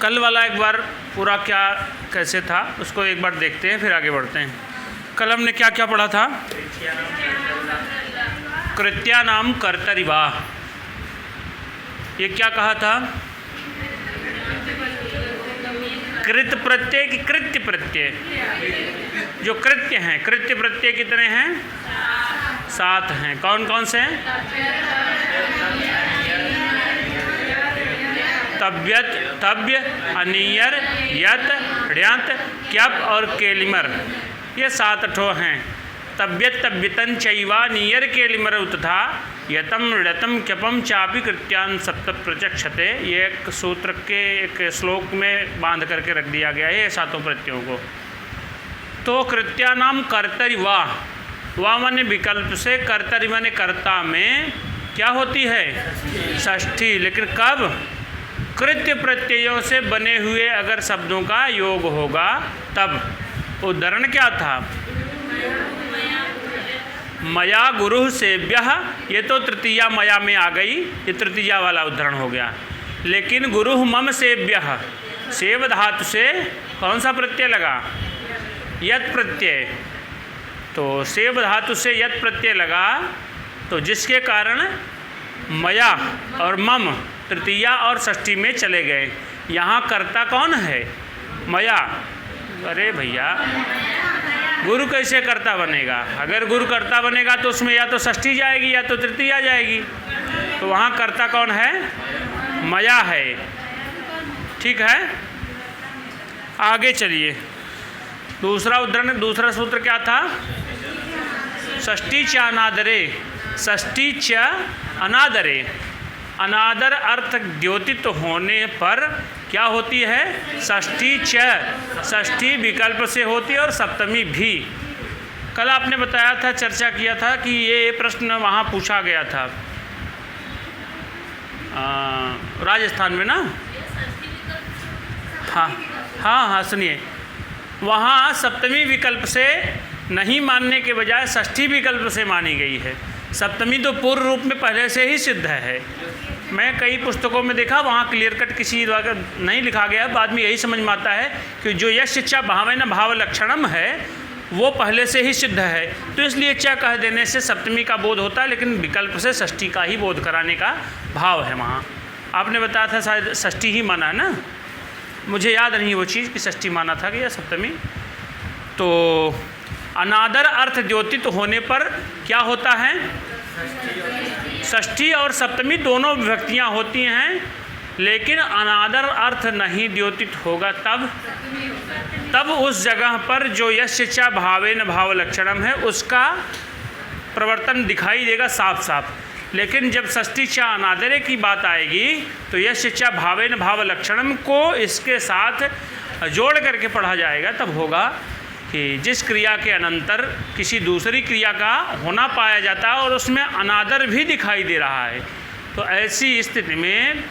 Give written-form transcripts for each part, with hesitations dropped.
कल वाला एक बार पूरा क्या कैसे था उसको एक बार देखते हैं, फिर आगे बढ़ते हैं। कल हमने क्या क्या पढ़ा था? कृत्यानाम कर्तरिवा। ये क्या कहा था? कृत प्रत्यय की कृत्य प्रत्यय। जो कृत्य हैं, कृत्य प्रत्यय कितने हैं? 7 हैं। कौन कौन से हैं? तब्यत, तब्य, अनियर, यत, ण्यत, क्यप और केलिमर। ये 7 ठो हैं। तब्यत तब्यतन चैवा नियर केलिमर तथा यतम ण्यतम क्यपम चापि कृत्यान सप्त प्रचक्षते। ये एक सूत्र के एक श्लोक में बांध करके रख दिया गया है ये 7 प्रत्ययों को। तो कृत्यानाम कर्तरि वा माने विकल्प से, कर्तरि माने कर्ता में क्या होती है? षष्ठी। लेकिन कब? कृत्य प्रत्ययों से बने हुए अगर शब्दों का योग होगा तब। उदाहरण क्या था? मया गुरु सेव्यः, ये तो तृतीया मया में आ गई, ये तृतीया वाला उदाहरण हो गया। लेकिन गुरु मम सेव्यः, सेव धातु से कौन सा प्रत्यय लगा? यत प्रत्यय। तो सेव धातु से यत प्रत्यय लगा, तो जिसके कारण मया और मम तृतीया और षष्ठी में चले गए। यहाँ कर्ता कौन है? मया। अरे भैया, गुरु कैसे कर्ता बनेगा? अगर गुरु कर्ता बनेगा तो उसमें या तो षष्ठी जाएगी या तो तृतीया जाएगी। तो वहाँ कर्ता कौन है? मया है। ठीक है, आगे चलिए। दूसरा उदाहरण, दूसरा सूत्र क्या था? षष्ठी च अनादरे। षष्ठी च अनादरे। अनादर अर्थ द्योतित होने पर क्या होती है? षष्ठी च। षष्ठी विकल्प से होती है और सप्तमी भी। कल आपने बताया था, चर्चा किया था कि ये प्रश्न वहाँ पूछा गया था राजस्थान में ना। हाँ, सुनिए, वहाँ सप्तमी विकल्प से नहीं मानने के बजाय षष्ठी विकल्प से मानी गई है। सप्तमी तो पूर्व रूप में पहले से ही सिद्ध है। मैं कई पुस्तकों में देखा, वहाँ क्लियर कट किसी द्वारा नहीं लिखा गया है। बाद में यही समझ में आता है कि जो यश च भावेन भाव लक्षणम है वो पहले से ही सिद्ध है, तो इसलिए च कह देने से सप्तमी का बोध होता है, लेकिन विकल्प से षष्ठी का ही बोध कराने का भाव है वहाँ। आपने बताया था शायद षष्ठी ही माना है ना, मुझे याद नहीं वो चीज़ कि षष्ठी माना था कि या सप्तमी। तो अनादर अर्थ द्योतित होने पर क्या होता है? षष्ठी और सप्तमी दोनों विभक्तियाँ होती हैं, लेकिन अनादर अर्थ नहीं द्योतित होगा तब उस जगह पर जो यश च भावेन भाव लक्षणम है उसका प्रवर्तन दिखाई देगा साफ साफ। लेकिन जब षष्ठी च अनादरे की बात आएगी तो यश च भावेन भाव लक्षणम को इसके साथ जोड़ करके पढ़ा जाएगा। तब होगा कि जिस क्रिया के अनंतर किसी दूसरी क्रिया का होना पाया जाता है और उसमें अनादर भी दिखाई दे रहा है, तो ऐसी स्थिति में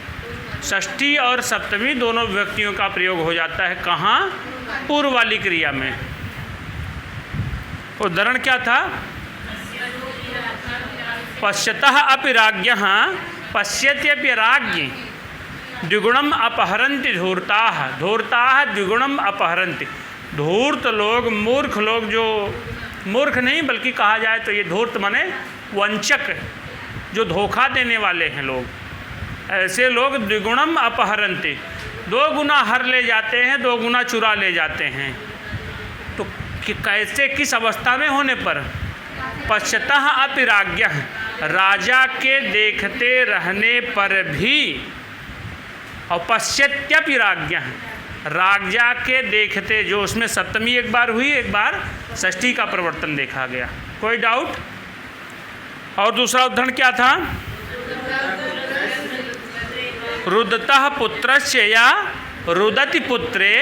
षष्ठी और सप्तमी दोनों विभक्तियों का प्रयोग हो जाता है। कहाँ? पूर्व वाली क्रिया में। उदाहरण क्या था? पश्यतः अपि राज्ञः पश्यत्यपि राज्ञी द्विगुणम अपहरन्ति धूर्ताः। धूर्ताः द्विगुणम अपहरन्ति। धूर्त लोग, मूर्ख लोग, जो मूर्ख नहीं बल्कि कहा जाए तो ये धूर्त माने वंचक, जो धोखा देने वाले हैं लोग, ऐसे लोग द्विगुणम अपहरन्ति, 2 गुना हर ले जाते हैं, 2 गुना चुरा ले जाते हैं। तो कैसे, किस अवस्था में होने पर? पश्यतः अपि राज्ञः, राजा के देखते रहने पर भी, और पश्यत्यपि राज्ञः, राजा के देखते, जो उसमें सप्तमी एक बार हुई, एक बार षष्ठी का प्रवर्तन देखा गया। कोई डाउट? और दूसरा उदाहरण क्या था? रुदतः पुत्रस्य या रुदति पुत्रे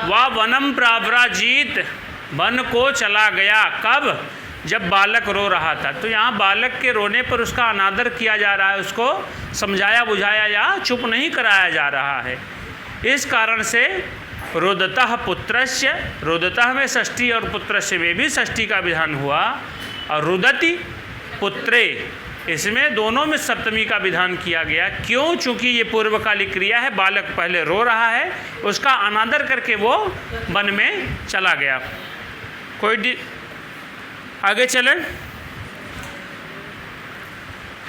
वा वनम प्राव्राजीत। वन को चला गया। कब? जब बालक रो रहा था। तो यहाँ बालक के रोने पर उसका अनादर किया जा रहा है, उसको समझाया बुझाया या चुप नहीं कराया जा रहा है। इस कारण से रुदतः पुत्रस्य, रुदतः में षष्ठी और पुत्रस्य में भी षष्ठी का विधान हुआ, और रुदति पुत्रे इसमें दोनों में सप्तमी का विधान किया गया। क्यों? चूँकि ये पूर्वकालिक क्रिया है, बालक पहले रो रहा है, उसका अनादर करके वो वन में चला गया। कोई आगे चले।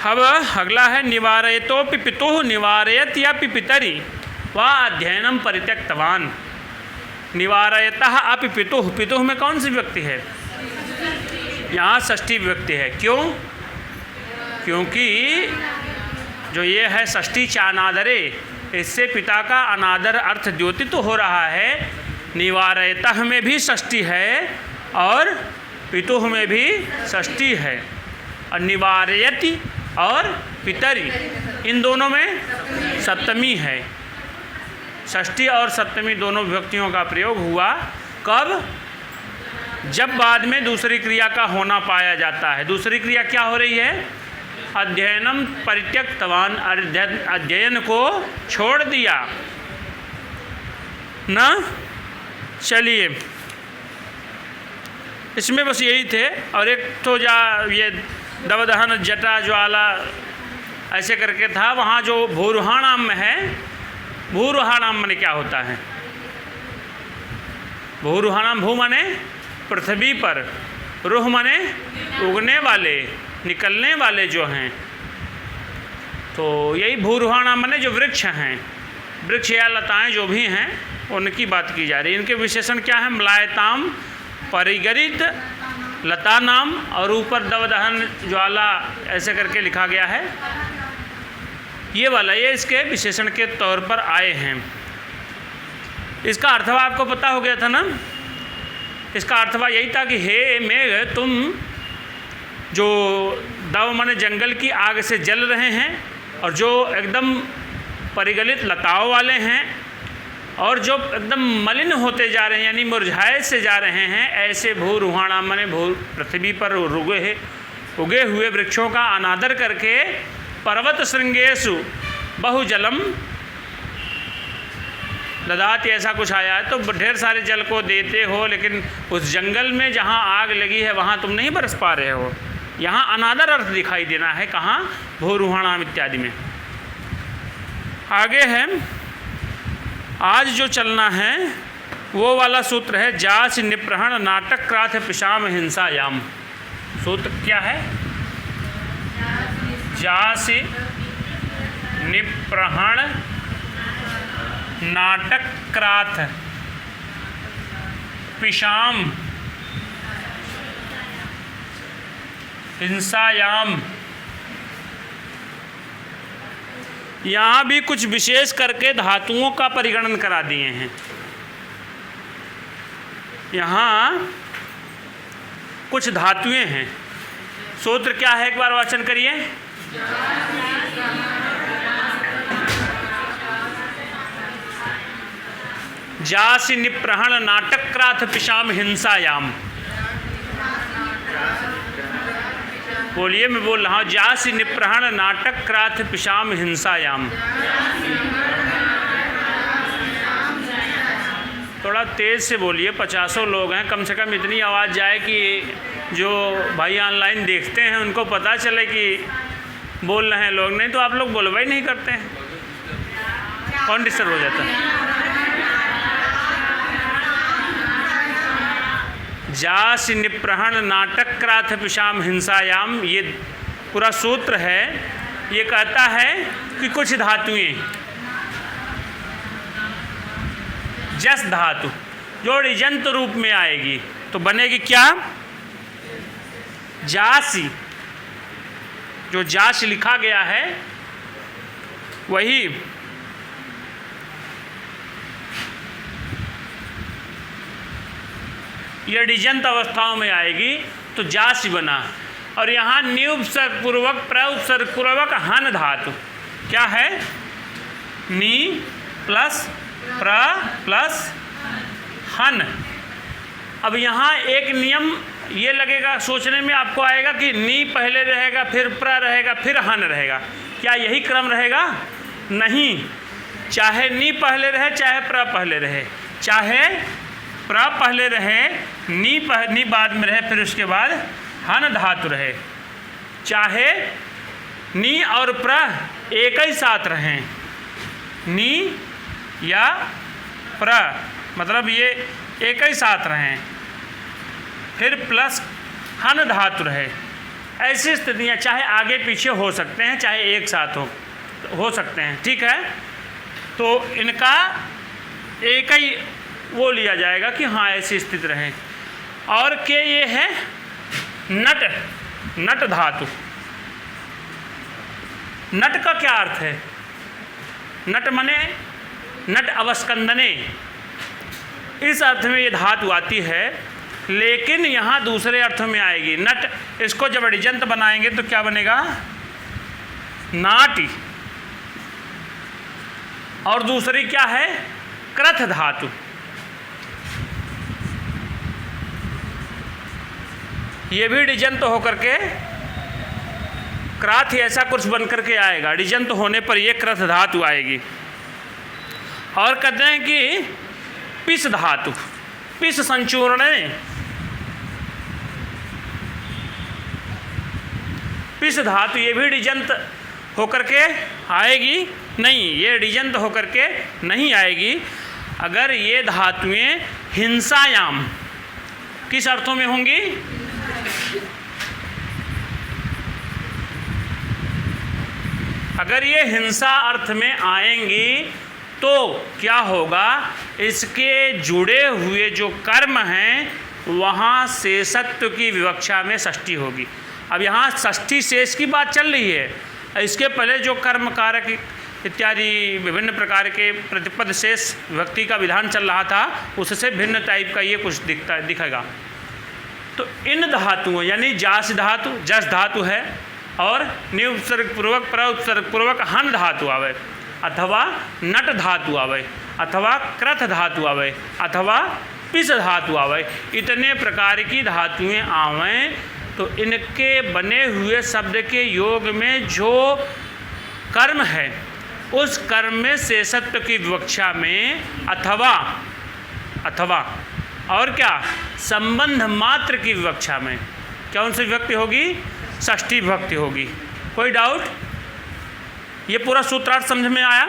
अब अगला है निवारयतोपि पितुः निवारयत या पितरी वा अध्ययनम परित्यक्तवान। निवारयतः अपि पितुः, पितुः में कौन सी व्यक्ति है? यहाँ षष्ठी व्यक्ति है। क्यों? क्योंकि जो ये है षष्ठी च अनादरे, इससे पिता का अनादर अर्थ द्योतित हो रहा है। निवारयतः में भी षष्ठी है और पितुः में भी षष्ठी है, और निवारयति और पितरी इन दोनों में सप्तमी है। षष्ठी और सप्तमी दोनों विभक्तियों का प्रयोग हुआ। कब? जब बाद में दूसरी क्रिया का होना पाया जाता है। दूसरी क्रिया क्या हो रही है? अध्ययनम परित्यक्तवान, अध्ययन को छोड़ दिया ना। चलिए, इसमें बस यही थे। और एक तो ये दवदहन जटा ज्वाला ऐसे करके था, वहाँ जो भूरुहाणाम में है, भूरुहाणाम माने क्या होता है? भूरुहाणाम, भू माने पृथ्वी पर, रुह माने उगने वाले, निकलने वाले जो हैं। तो यही भूरुहाणाम माने जो वृक्ष हैं, वृक्ष या लताएं जो भी हैं उनकी बात की जा रही है। इनके विशेषण क्या है? मलायताम, परिगरित, लता नाम, और ऊपर दवदहन ज्वाला ऐसे करके लिखा गया है। ये वाला, ये इसके विशेषण के तौर पर आए हैं। इसका अर्थवा आपको पता हो गया था ना। इसका अर्थवा यही था कि हे मेघ, तुम जो दव माने जंगल की आग से जल रहे हैं, और जो एकदम परिगलित लताओं वाले हैं, और जो एकदम मलिन होते जा रहे हैं यानी मुरझाए से जा रहे हैं, ऐसे भूरुहाणाम माने भू पृथ्वी पर उगे हुए वृक्षों का अनादर करके पर्वत श्रृंगेषु बहुजलम ददाति, ऐसा कुछ आया है। तो ढेर सारे जल को देते हो, लेकिन उस जंगल में जहाँ आग लगी है वहाँ तुम नहीं बरस पा रहे हो। यहाँ अनादर अर्थ दिखाई देना है। कहाँ? भूरुहाणाम इत्यादि में। आगे है, आज जो चलना है वो वाला सूत्र है जासि निप्रहण नाटक क्राथ पिशाम हिंसायाम। सूत्र क्या है? जासि निप्रहण नाटक क्राथ पिशाम हिंसायाम। यहाँ भी कुछ विशेष करके धातुओं का परिगणन करा दिए हैं। यहाँ कुछ धातुएं हैं। सूत्र क्या है? एक बार वाचन करिए। जासि निप्रहण नाटक क्राथ पिशाम हिंसायाम। बोलिए, मैं बोल रहा हूँ। जासि निप्रहण नाटक क्राथ पिशाम हिंसायाम। थोड़ा तेज़ से बोलिए, 50 लोग हैं, कम से कम इतनी आवाज़ जाए कि जो भाई ऑनलाइन देखते हैं उनको पता चले कि बोल रहे हैं लोग। नहीं तो आप लोग बोलवा ही नहीं करते हैं, कौन डिस्टर्ब हो जाता है। जासि निप्रहण नाटक क्राथ पिशाम हिंसायाम, ये पूरा सूत्र है। ये कहता है कि कुछ धातुएं, जस धातु जो ऋजंत रूप में आएगी तो बनेगी क्या? जासि। जो जास लिखा गया है वही ये ऋजंत अवस्थाओं में आएगी तो जास बना। और यहाँ निउपसर्ग पूर्वक प्रउपसर्ग पूर्वक हन धातु क्या है? नी प्लस प्र प्लस हन। अब यहाँ एक नियम ये लगेगा, सोचने में आपको आएगा कि नी पहले रहेगा, फिर प्र रहेगा, फिर हन रहेगा। क्या यही क्रम रहेगा? नहीं, चाहे नी पहले रहे चाहे प्र पहले रहे, चाहे प्र पहले रहे नी बाद में रहे, फिर उसके बाद हन धातु रहे, चाहे नी और प्र एक ही साथ रहें, नी या प्र मतलब ये एक ही साथ रहें, फिर प्लस हन धातु रहे। ऐसी स्थितियाँ चाहे आगे पीछे हो सकते हैं, चाहे एक साथ हो सकते हैं, ठीक है। तो इनका एक ही वो लिया जाएगा कि हाँ ऐसी स्थिति रहे। और के ये है नट, नट धातु। नट का क्या अर्थ है? नट मने नट अवस्कंदने, इस अर्थ में ये धातु आती है, लेकिन यहाँ दूसरे अर्थों में आएगी। नट, इसको जब ऋजंत बनाएंगे तो क्या बनेगा? नाटी। और दूसरी क्या है? कृथ धातु। ये भी ऋजंत होकर के क्राथ ऐसा कुछ बन करके आएगा। ऋजंत होने पर ये कृथ धातु आएगी। और कहते हैं कि पिस धातु, पिस संचूर्ण, पिस धातु ये भी ऋजंत होकर के आएगी नहीं, ये ऋजंत होकर के नहीं आएगी अगर ये धातुएं हिंसायाम, किस अर्थों में होंगी? अगर ये हिंसा अर्थ में आएंगी तो क्या होगा? इसके जुड़े हुए जो कर्म हैं वहाँ शेषत्व की विवक्षा में षष्ठी होगी। अब यहाँ षष्ठी शेष की बात चल रही है, इसके पहले जो कर्म कारक इत्यादि विभिन्न प्रकार के प्रतिपद शेष विभक्ति का विधान चल रहा था, उससे भिन्न टाइप का ये कुछ दिखेगा। तो इन धातुओं यानी जास धातु, जस धातु है, और निउपसर्ग पूर्वक प्रउपसर्ग पूर्वक हन धातु आवे, अथवा नट धातु आवे, अथवा कृथ धातु आवे, अथवा पिस धातु आवे, इतने प्रकार की धातुएं आवें तो इनके बने हुए शब्द के योग में जो कर्म है उस कर्म में शेषत्व की विवक्षा में अथवा और क्या संबंध मात्र की विवक्षा में कौन सी विभक्ति होगी? षष्ठी विभक्ति होगी। कोई डाउट? ये पूरा सूत्रार्थ समझ में आया?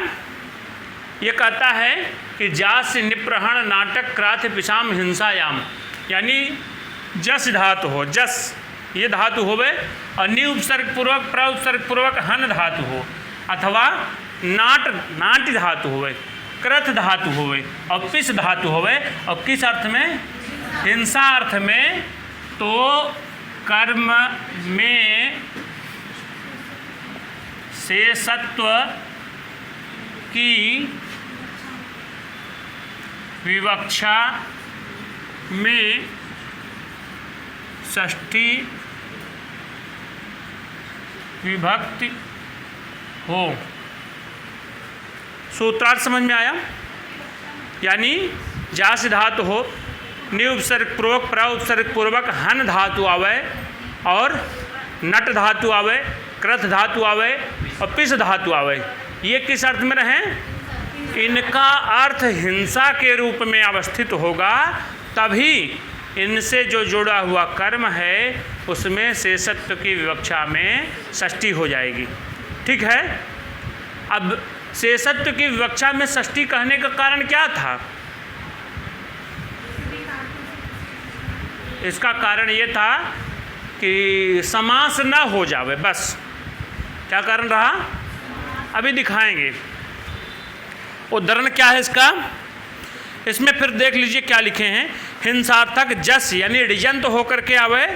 ये कहता है कि जास निप्रहण नाटक क्राथ पिशाम हिंसायाम, यानी जस धातु हो, जस ये धातु होवे, और नि उपसर्ग पूर्वक प्रउपसर्ग पूर्वक हन धातु हो, अथवा नाट धातु होवे, कृथ धातु होवे और पिस धातु होवे, और किस अर्थ में? हिंसा अर्थ में। तो कर्म में शेषत्व की विवक्षा में षष्ठी विभक्ति हो। सूत्रार्थ समझ में आया? यानी जास धातु हो, निउपसर्ग पूर्वक प्रउपसर्ग पूर्वक हन धातु आवे, और नट धातु आवे, कृथ धातु आवे और पिस धातु आवे। ये किस अर्थ में रहें? इनका अर्थ हिंसा के रूप में अवस्थित होगा, तभी इनसे जो जुड़ा हुआ कर्म है उसमें शेषत्व की विवक्षा में षष्ठी हो जाएगी। ठीक है। अब शेषत्व की विवक्षा में षष्ठी कहने का कारण क्या था? इसका कारण ये था कि समास न हो जावे, बस। क्या कारण रहा? अभी दिखाएंगे। उदाहरण क्या है इसका? इसमें फिर देख लीजिए क्या लिखे हैं। हिंसार्थक जस यानी ऋजंत होकर के आवे,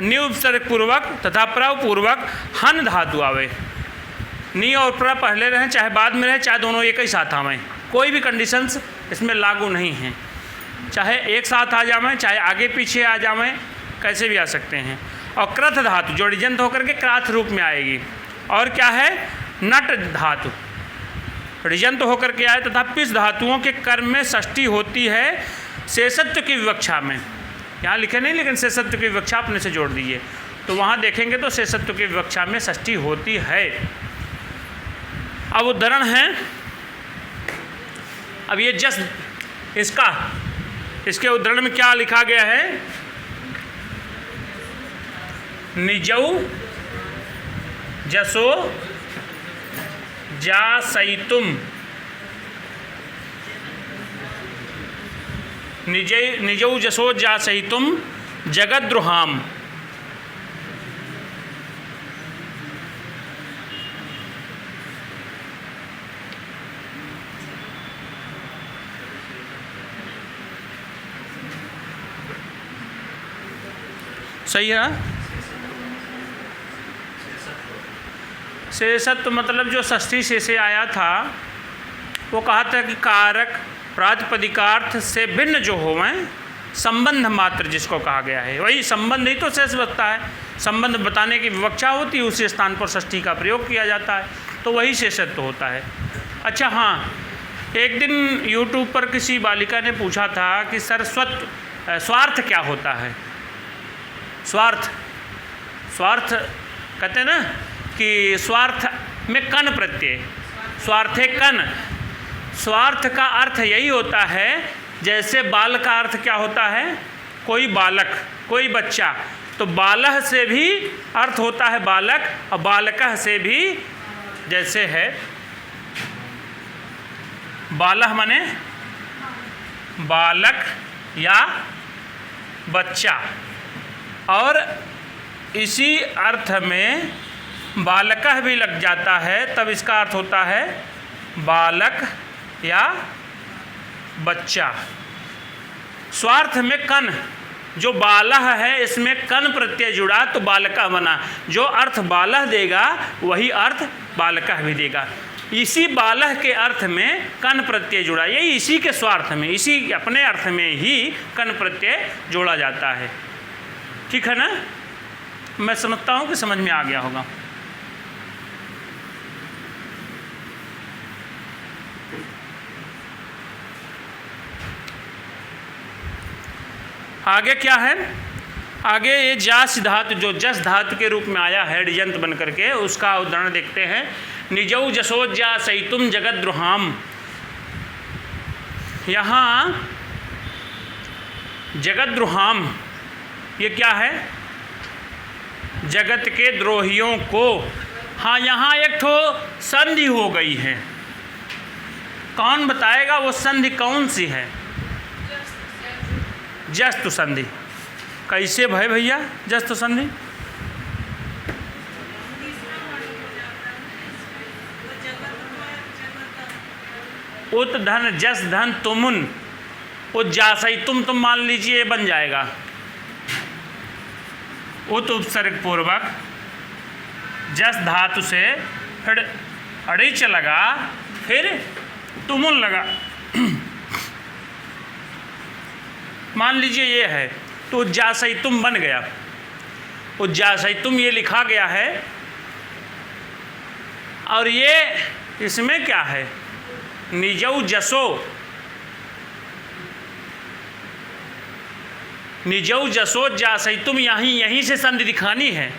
निउपसर्ग पूर्वक तथा प्रपूर्वक हन धातु आवे। नी और प्र पहले रहें चाहे बाद में रहे, चाहे दोनों एक ही साथ आवें, कोई भी कंडीशंस इसमें लागू नहीं हैं। चाहे एक साथ आ जावें, चाहे आगे पीछे आ जावें, कैसे भी आ सकते हैं। और कृथ धातु जो ऋजंत होकर के क्राथ रूप में आएगी। और क्या है? नट धातु ऋजंत होकर के आए तथा पिस धातुओं के कर्म में षष्ठी होती है शेषत्व की विवक्षा में। यहाँ लिखे नहीं, लेकिन शेषत्व की विवक्षा अपने से जोड़ दीजिए तो वहाँ देखेंगे तो शेषत्व की विवक्षा में षष्ठी होती है। अब उदाहरण है, अब ये जस इसके उदाहरण में क्या लिखा गया है? निजौ जसो जासयितुम निजौ जसो जासयितुम जगद्रुहाम। सही है। शेषत्व मतलब जो षष्ठी से आया था वो कहा था कि कारक प्रातिपदिकार्थ से भिन्न जो होवें, संबंध मात्र जिसको कहा गया है, वही संबंध ही तो शेष बचता है। संबंध बताने की विवक्षा होती है, उसी स्थान पर षष्ठी का प्रयोग किया जाता है, तो वही शेषत्व होता है। अच्छा हाँ, एक दिन YouTube पर किसी बालिका ने पूछा था कि सर स्वार्थ क्या होता है। स्वार्थ कहते हैं ना कि स्वार्थ में कन प्रत्यय, स्वार्थे कन। स्वार्थ का अर्थ यही होता है, जैसे बाल का अर्थ क्या होता है, कोई बालक, कोई बच्चा, तो बालह से भी अर्थ होता है बालक, और बालकः से भी जैसे है बालह माने बालक या बच्चा, और इसी अर्थ में बालकः भी लग जाता है, तब इसका अर्थ होता है बालक या बच्चा। स्वार्थ में कन, जो बालह है इसमें कन प्रत्यय जुड़ा तो बालका बना। जो अर्थ बालह देगा वही अर्थ बालकः भी देगा। इसी बालह के अर्थ में कन प्रत्यय जुड़ा, यही इसी के स्वार्थ में, इसी अपने अर्थ में ही कन प्रत्यय जोड़ा जाता है। ठीक है ना? मैं समझता हूँ कि समझ में आ गया होगा। आगे क्या है? आगे ये जास धातु जो जस धातु के रूप में आया है डिजंत बन करके, उसका उदाहरण देखते हैं। निजौ जसोज्जा सैतुम जगद्रुहाम। यहाँ जगद्रुहाम ये क्या है? जगत के द्रोहियों को। हाँ, यहाँ एक ठो संधि हो गई है। कौन बताएगा वो संधि कौन सी है? जस्तु संधि। कैसे भाई भैया जस्तु संधि? उत धन जस धन तुमुन, उज्जासई तुम मान लीजिए बन जाएगा। उत उपसर्ग पूर्वक जस धातु से फिर अड़िच लगा, फिर तुमुन लगा। मान लीजिए ये है तो उज्जासई तुम बन गया। उज्जासई तुम ये लिखा गया है, और ये इसमें क्या है? निजौ जसो, निजौ जसो जासई तुम, यहीं से संधि दिखानी है।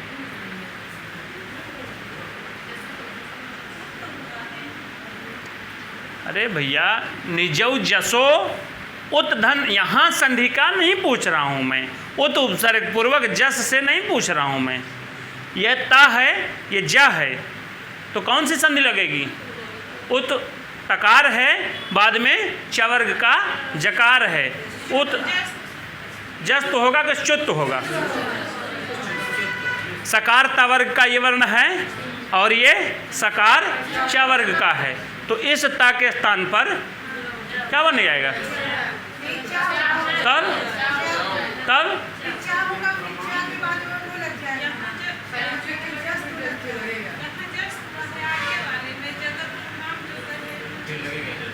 अरे भैया निजौ जसो उत धन, यहाँ संधि का नहीं पूछ रहा हूँ मैं, उत उपसर्ग पूर्वक जस से नहीं पूछ रहा हूँ मैं। यह ता है, ये ज है, तो कौन सी संधि लगेगी? उत तकार है, बाद में चवर्ग का जकार है। उत जस तो होगा कि च्युत होगा? सकार तवर्ग का ये वर्ण है और ये सकार चवर्ग का है, तो इस ता के स्थान पर क्या बन जाएगा? तब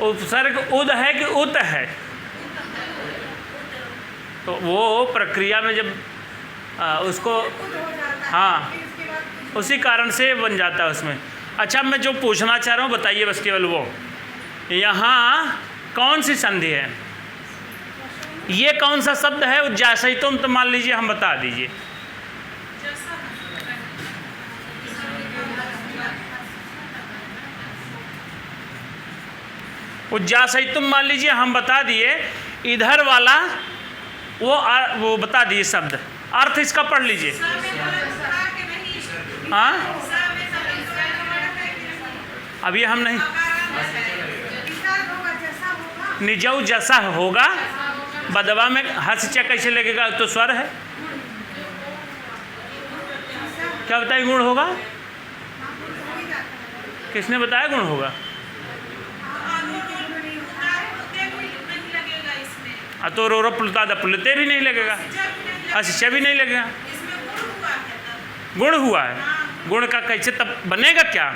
उपसर्ग उद है कि उत है? तो वो प्रक्रिया में जब उसको, हाँ, उसी कारण से बन जाता है उसमें। अच्छा, मैं जो पूछना चाह रहा हूँ बताइए बस केवल वो, यहाँ कौन सी संधि है? ये कौन सा शब्द है? उज्जासई तुम, तो मान लीजिए हम बता दीजिए। उज्जासई तुम मान लीजिए हम बता दिए। इधर वाला वो बता दिए शब्द, अर्थ इसका पढ़ लीजिए। हाँ, अब ये हम नहीं, निजौ जसा होगा, बदवा में हस च कैसे लगेगा, तो स्वर है। क्या बताइए गुण होगा, किसने बताया गुण होगा? तो रो पुलता द पुलते भी नहीं लगेगा, अशिष्य भी नहीं लगेगा, गुण हुआ है। गुण का कैसे तब बनेगा क्या?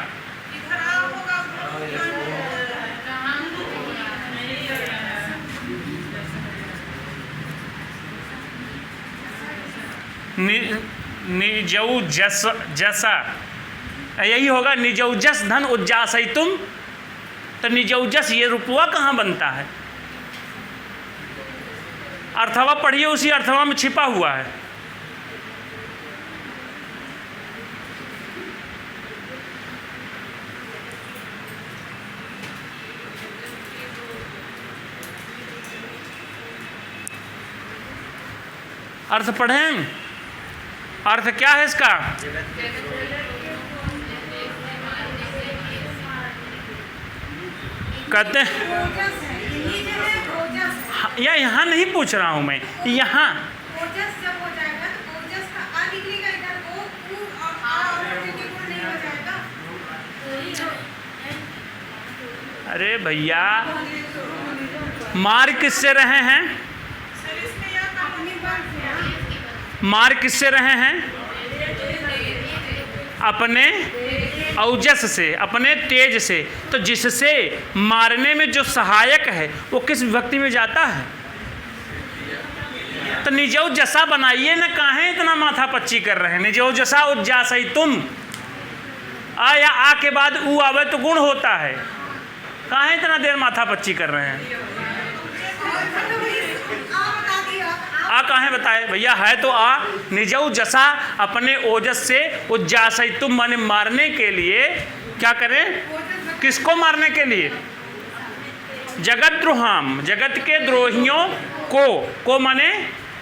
निजौ जस जसा, यही होगा निजौ जस धन उज्जासई तुम। तो निजौ जस ये रुपवा कहाँ बनता है? अर्थवा पढ़िए, उसी अर्थवा में छिपा हुआ है। अर्थ पढ़ें, अर्थ क्या है इसका? कहते हैं या यहाँ नहीं पूछ रहा हूँ मैं, यहाँ अरे भैया मार किससे रहे हैं? मार किससे रहे हैं? अपने औजस से, अपने तेज से। तो जिससे मारने में जो सहायक है वो किस विभक्ति में जाता है? तो निजौ जसा बनाइए न, काहे इतना माथा पच्ची कर रहे हैं? निजौ जसा उज्जासई तुम, आ या आ के बाद ऊ आवे तो गुण होता है, काहे इतना देर माथा पच्ची कर रहे हैं? आ काहे बताए भैया? है तो आ। निजौ जसा अपने ओजस से उज्जासई तुम, माने मारने के लिए। क्या करें? किसको मारने के लिए? जगत द्रोहाम, जगत के द्रोहियों को माने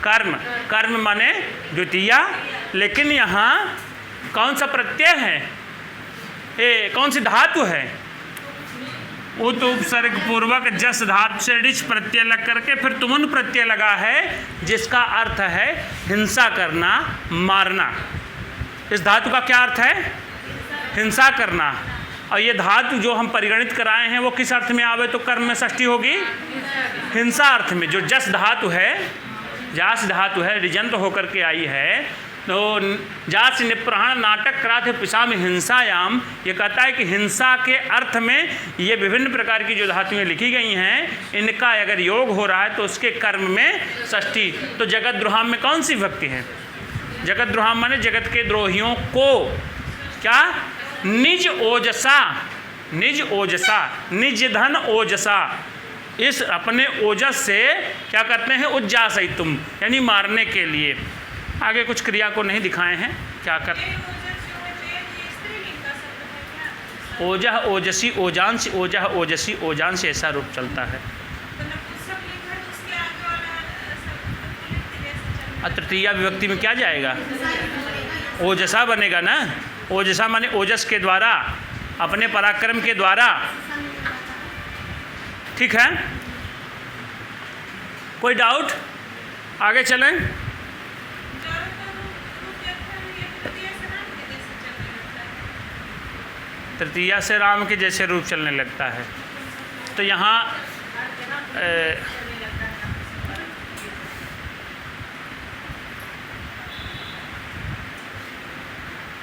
कर्म, कर्म माने द्वितीया। लेकिन यहाँ कौन सा प्रत्यय है? कौन सी धातु है? उत उपसर्ग पूर्वक जस धातु से डिच प्रत्यय लग करके फिर तुमन प्रत्यय लगा है, जिसका अर्थ है हिंसा करना, मारना। इस धातु का क्या अर्थ है? हिंसा करना। और ये धातु जो हम परिगणित कराए हैं वो किस अर्थ में आवे? तो कर्म में षष्ठी होगी, हिंसा अर्थ में। जो जस धातु है, जास धातु है, रिजंत होकर के आई है। तो जास निप्रहण नाटक करात पिशाम हिंसायाम, ये कहता है कि हिंसा के अर्थ में ये विभिन्न प्रकार की जो धातुएं लिखी गई हैं, इनका अगर योग हो रहा है तो उसके कर्म में षष्ठी। तो जगत द्रोहाम में कौन सी विभक्ति है? जगत द्रोहाम माने जगत के द्रोहियों को क्या? निज ओजसा, निज ओजसा, निज धन ओजसा, इस अपने ओजस से क्या करते हैं? उज्जासई तुम, यानी मारने के लिए। आगे कुछ क्रिया को नहीं दिखाए हैं, क्या कर? ओजह ओजसी ओजांश, ओजह ओजसी ओजांश, ऐसा रूप चलता है। तृतीया विभक्ति में क्या जाएगा? ओजसा बनेगा ना। ओजसा माने ओजस के द्वारा, अपने पराक्रम के द्वारा। ठीक है, कोई डाउट? आगे चलें। तृतीया से राम के जैसे रूप चलने लगता है। तो यहाँ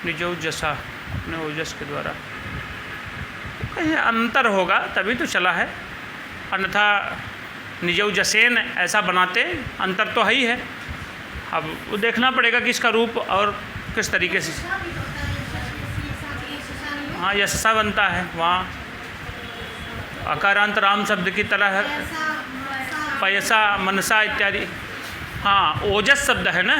निजौ जसा, अपने ओजस के द्वारा, कहीं अंतर होगा तभी तो चला है, अन्यथा निजौ जसेन ऐसा बनाते, अंतर तो है ही है। अब वो देखना पड़ेगा कि इसका रूप और किस तरीके से। हाँ, यशसा बनता है वहाँ, अकारांत राम शब्द की तरह है, पयसा मनसा इत्यादि। हाँ, ओजस शब्द है ना,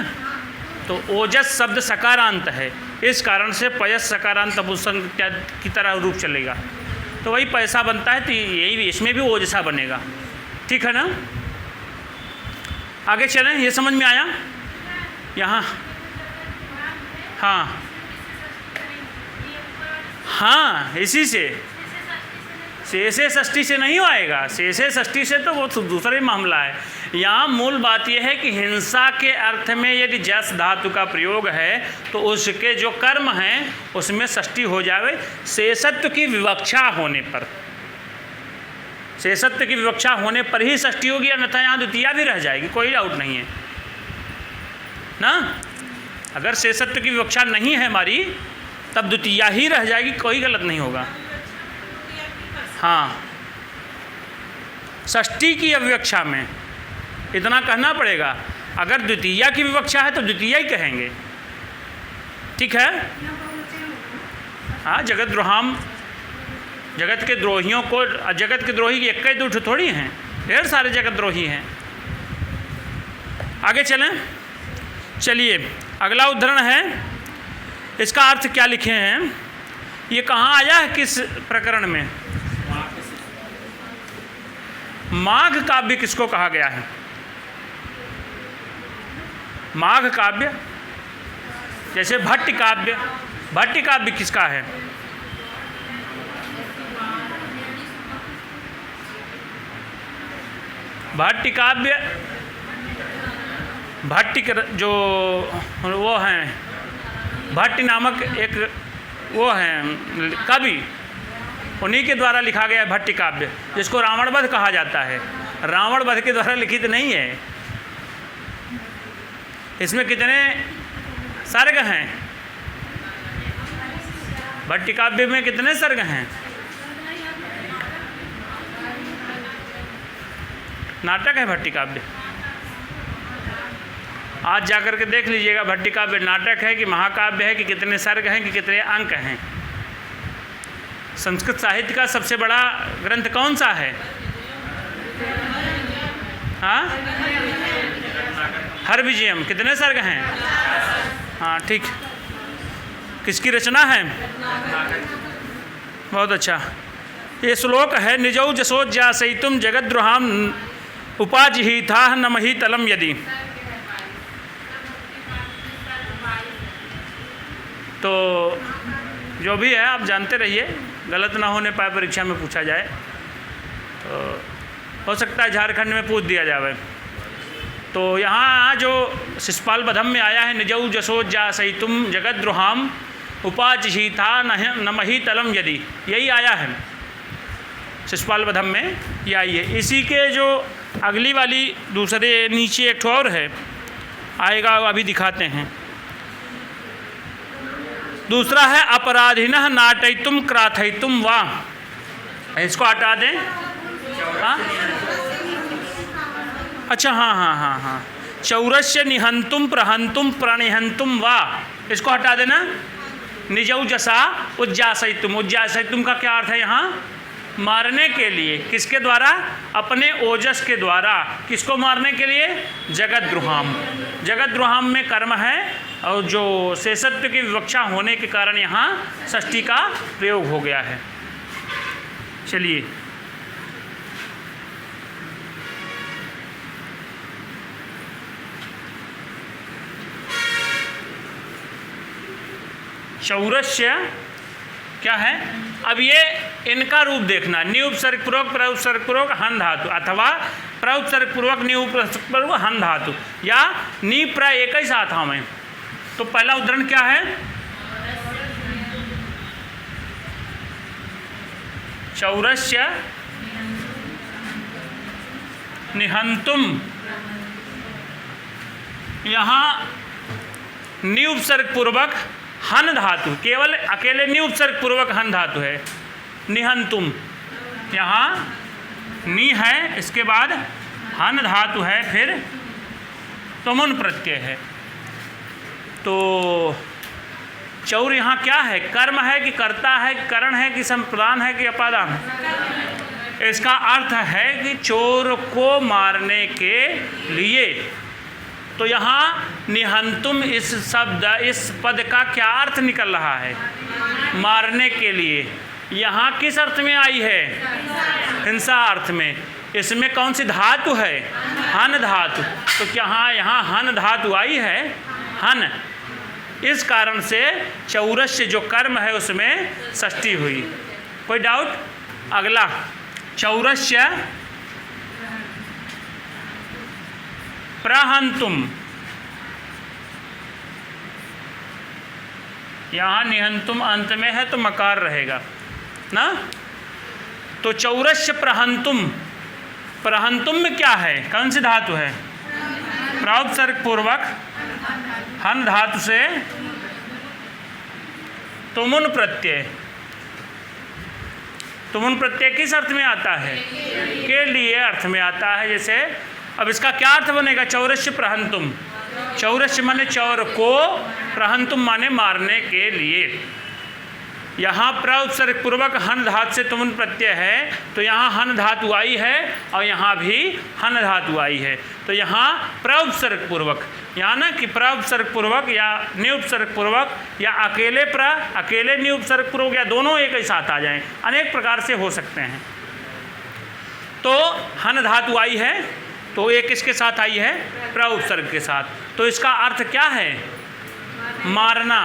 तो ओजस शब्द सकारांत है, इस कारण से पयस सकारांत अभूषण इत्यादि की तरह रूप चलेगा, तो वही पैसा बनता है। तो यही इसमें भी ओजसा बनेगा। ठीक है ना? आगे चलें, ये समझ में आया यहाँ? हाँ हाँ, इसी से शेषे षष्ठी से नहीं आएगा, शेषे षष्ठी से तो वो दूसरा ही मामला है। यहाँ मूल बात यह है कि हिंसा के अर्थ में यदि जस धातु का प्रयोग है तो उसके जो कर्म हैं उसमें षष्ठी हो जाए, शेषत्व की विवक्षा होने पर, शेषत्व की विवक्षा होने पर ही षष्ठी होगी, अन्यथा यहाँ द्वितीया भी रह जाएगी, कोई डाउट नहीं है ना। अगर शेषत्व की विवक्षा नहीं है हमारी तब द्वितीया ही रह जाएगी, कोई गलत नहीं होगा। हाँ, षष्ठी की अविवक्षा में इतना कहना पड़ेगा, अगर द्वितीया की विवक्षा है तो द्वितीया ही कहेंगे, ठीक है। हाँ, जगत द्रोहाम, जगत के द्रोहियों को, जगत के द्रोही की एक दो थोड़ी हैं, ढेर सारे जगत द्रोही हैं। आगे चलें, चलिए अगला उद्धरण है, इसका अर्थ क्या लिखे हैं, ये कहाँ आया है, किस प्रकरण में। माघ काव्य किसको कहा गया है? माघ काव्य, जैसे भट्ट काव्य, भट्ट काव्य किसका है? भट्ट काव्य, भट्ट जो वो हैं, भट्ट नामक एक वो हैं कवि, उन्हीं के द्वारा लिखा गया है भट्ट काव्य, जिसको रावण वध कहा जाता है। रावण वध के द्वारा लिखित नहीं है। इसमें कितने सर्ग हैं? भट्ट काव्य में कितने सर्ग हैं? नाटक है भट्ट काव्य, आज जाकर के देख लीजिएगा भट्ट काव्य नाटक है कि महाकाव्य है, कि कितने सर्ग हैं, कि कितने अंक हैं। संस्कृत साहित्य का सबसे बड़ा ग्रंथ कौन सा है? हाँ, हरविजयम, कितने सर्ग हैं? हाँ ठीक, किसकी रचना है? बहुत अच्छा। ये श्लोक है, निजौ जसोज्जासयितुं जगद्द्रोहाम उपाजिहिताः न महीतलम यदि। तो जो भी है आप जानते रहिए, गलत ना होने पाए परीक्षा में पूछा जाए तो हो सकता है झारखंड में पूछ दिया जाए। तो यहाँ जो शिशुपाल वधम में आया है, निजौ जसोज्जासयितुं जगद्द्रोहाम उपाजिहिता न महीतलम यदि, यही आया है शिशुपाल वधम में, ये आई है। इसी के जो अगली वाली दूसरे नीचे एक और है आएगा, अभी दिखाते हैं। दूसरा है अपराधिनः नाटयितुं क्राथयितुं वा, इसको हटा दें। हाँ अच्छा, हाँ हाँ हाँ हाँ, चौरस्य निहंतुम प्रहंतुम प्रणिहंतुम वा, इसको हटा देना। निजौ जसा उज्जासयितुम, उज्जासयितुम का क्या अर्थ है यहाँ? मारने के लिए। किसके द्वारा? अपने ओजस के द्वारा। किसको मारने के लिए? जगद्द्रोहाम। जगद्द्रोहाम में कर्म है, और जो शेषत्व की विवक्षा होने के कारण यहाँ षष्ठी का प्रयोग हो गया है। चलिए चौरस्य क्या है? अब ये इनका रूप देखना, निउपसर्ग पूर्वक प्रउपसर्ग पूर्वक हन धातु, अथवा प्रउपसर्ग पूर्वक निउपसर्ग पूर्वक हन धातु, या नी प्र एक ही साथ हमें। तो पहला उदाहरण क्या है? चौरस्य निहंतुम, यहाँ निउपसर्ग पूर्वक हन धातु, केवल अकेले निउपसर्ग पूर्वक हन धातु है। निहंतुम, यहाँ नी है, इसके बाद हन धातु है, फिर तुमुन प्रत्यय है। तो चौर यहाँ क्या है? कर्म है कि कर्ता है, करण है कि संप्रदान है कि अपादान है? इसका अर्थ है कि चोर को मारने के लिए। तो यहाँ निहंतुम इस शब्द, इस पद का क्या अर्थ निकल रहा है? मारने के लिए। यहाँ किस अर्थ में आई है? हिंसा अर्थ में। इसमें कौन सी धातु है? हन धातु। तो क्या यहाँ हन धातु आई है? हन। इस कारण से चौरस्य जो कर्म है उसमें षष्ठी हुई। कोई डाउट? अगला चौरस्य प्रहंतुम, यहाँ निहंतुम अंत में है तो मकार रहेगा ना। तो चौरस्य प्रहंतुम, प्रहंतुम में क्या है, कौन सी धातु है? प्राउपसर्ग पूर्वक हन धातु से तुमुन प्रत्यय। तुमुन प्रत्यय किस अर्थ में आता है? के लिए अर्थ में आता है। जैसे अब इसका क्या अर्थ बनेगा? चौरस्य प्रहंतुम, चौरस्य माने चौर को, प्रहंतुम माने मारने के लिए। यहाँ प्रउपसर्ग पूर्वक हन धातु से तुमुन प्रत्यय है, तो यहाँ हन धातु आई है और यहाँ भी हन धातु आई है। तो यहाँ प्रउपसर्ग पूर्वक, यहाँ ना कि प्रउपसर्ग पूर्वक या निउपसर्ग पूर्वक या अकेले निउपसर्ग पूर्वक या दोनों एक ही साथ आ जाएं, अनेक प्रकार से हो सकते हैं। तो हन धातु आई है तो एक किसके साथ आई है? प्रउपसर्ग के साथ। तो इसका अर्थ क्या है? मारना।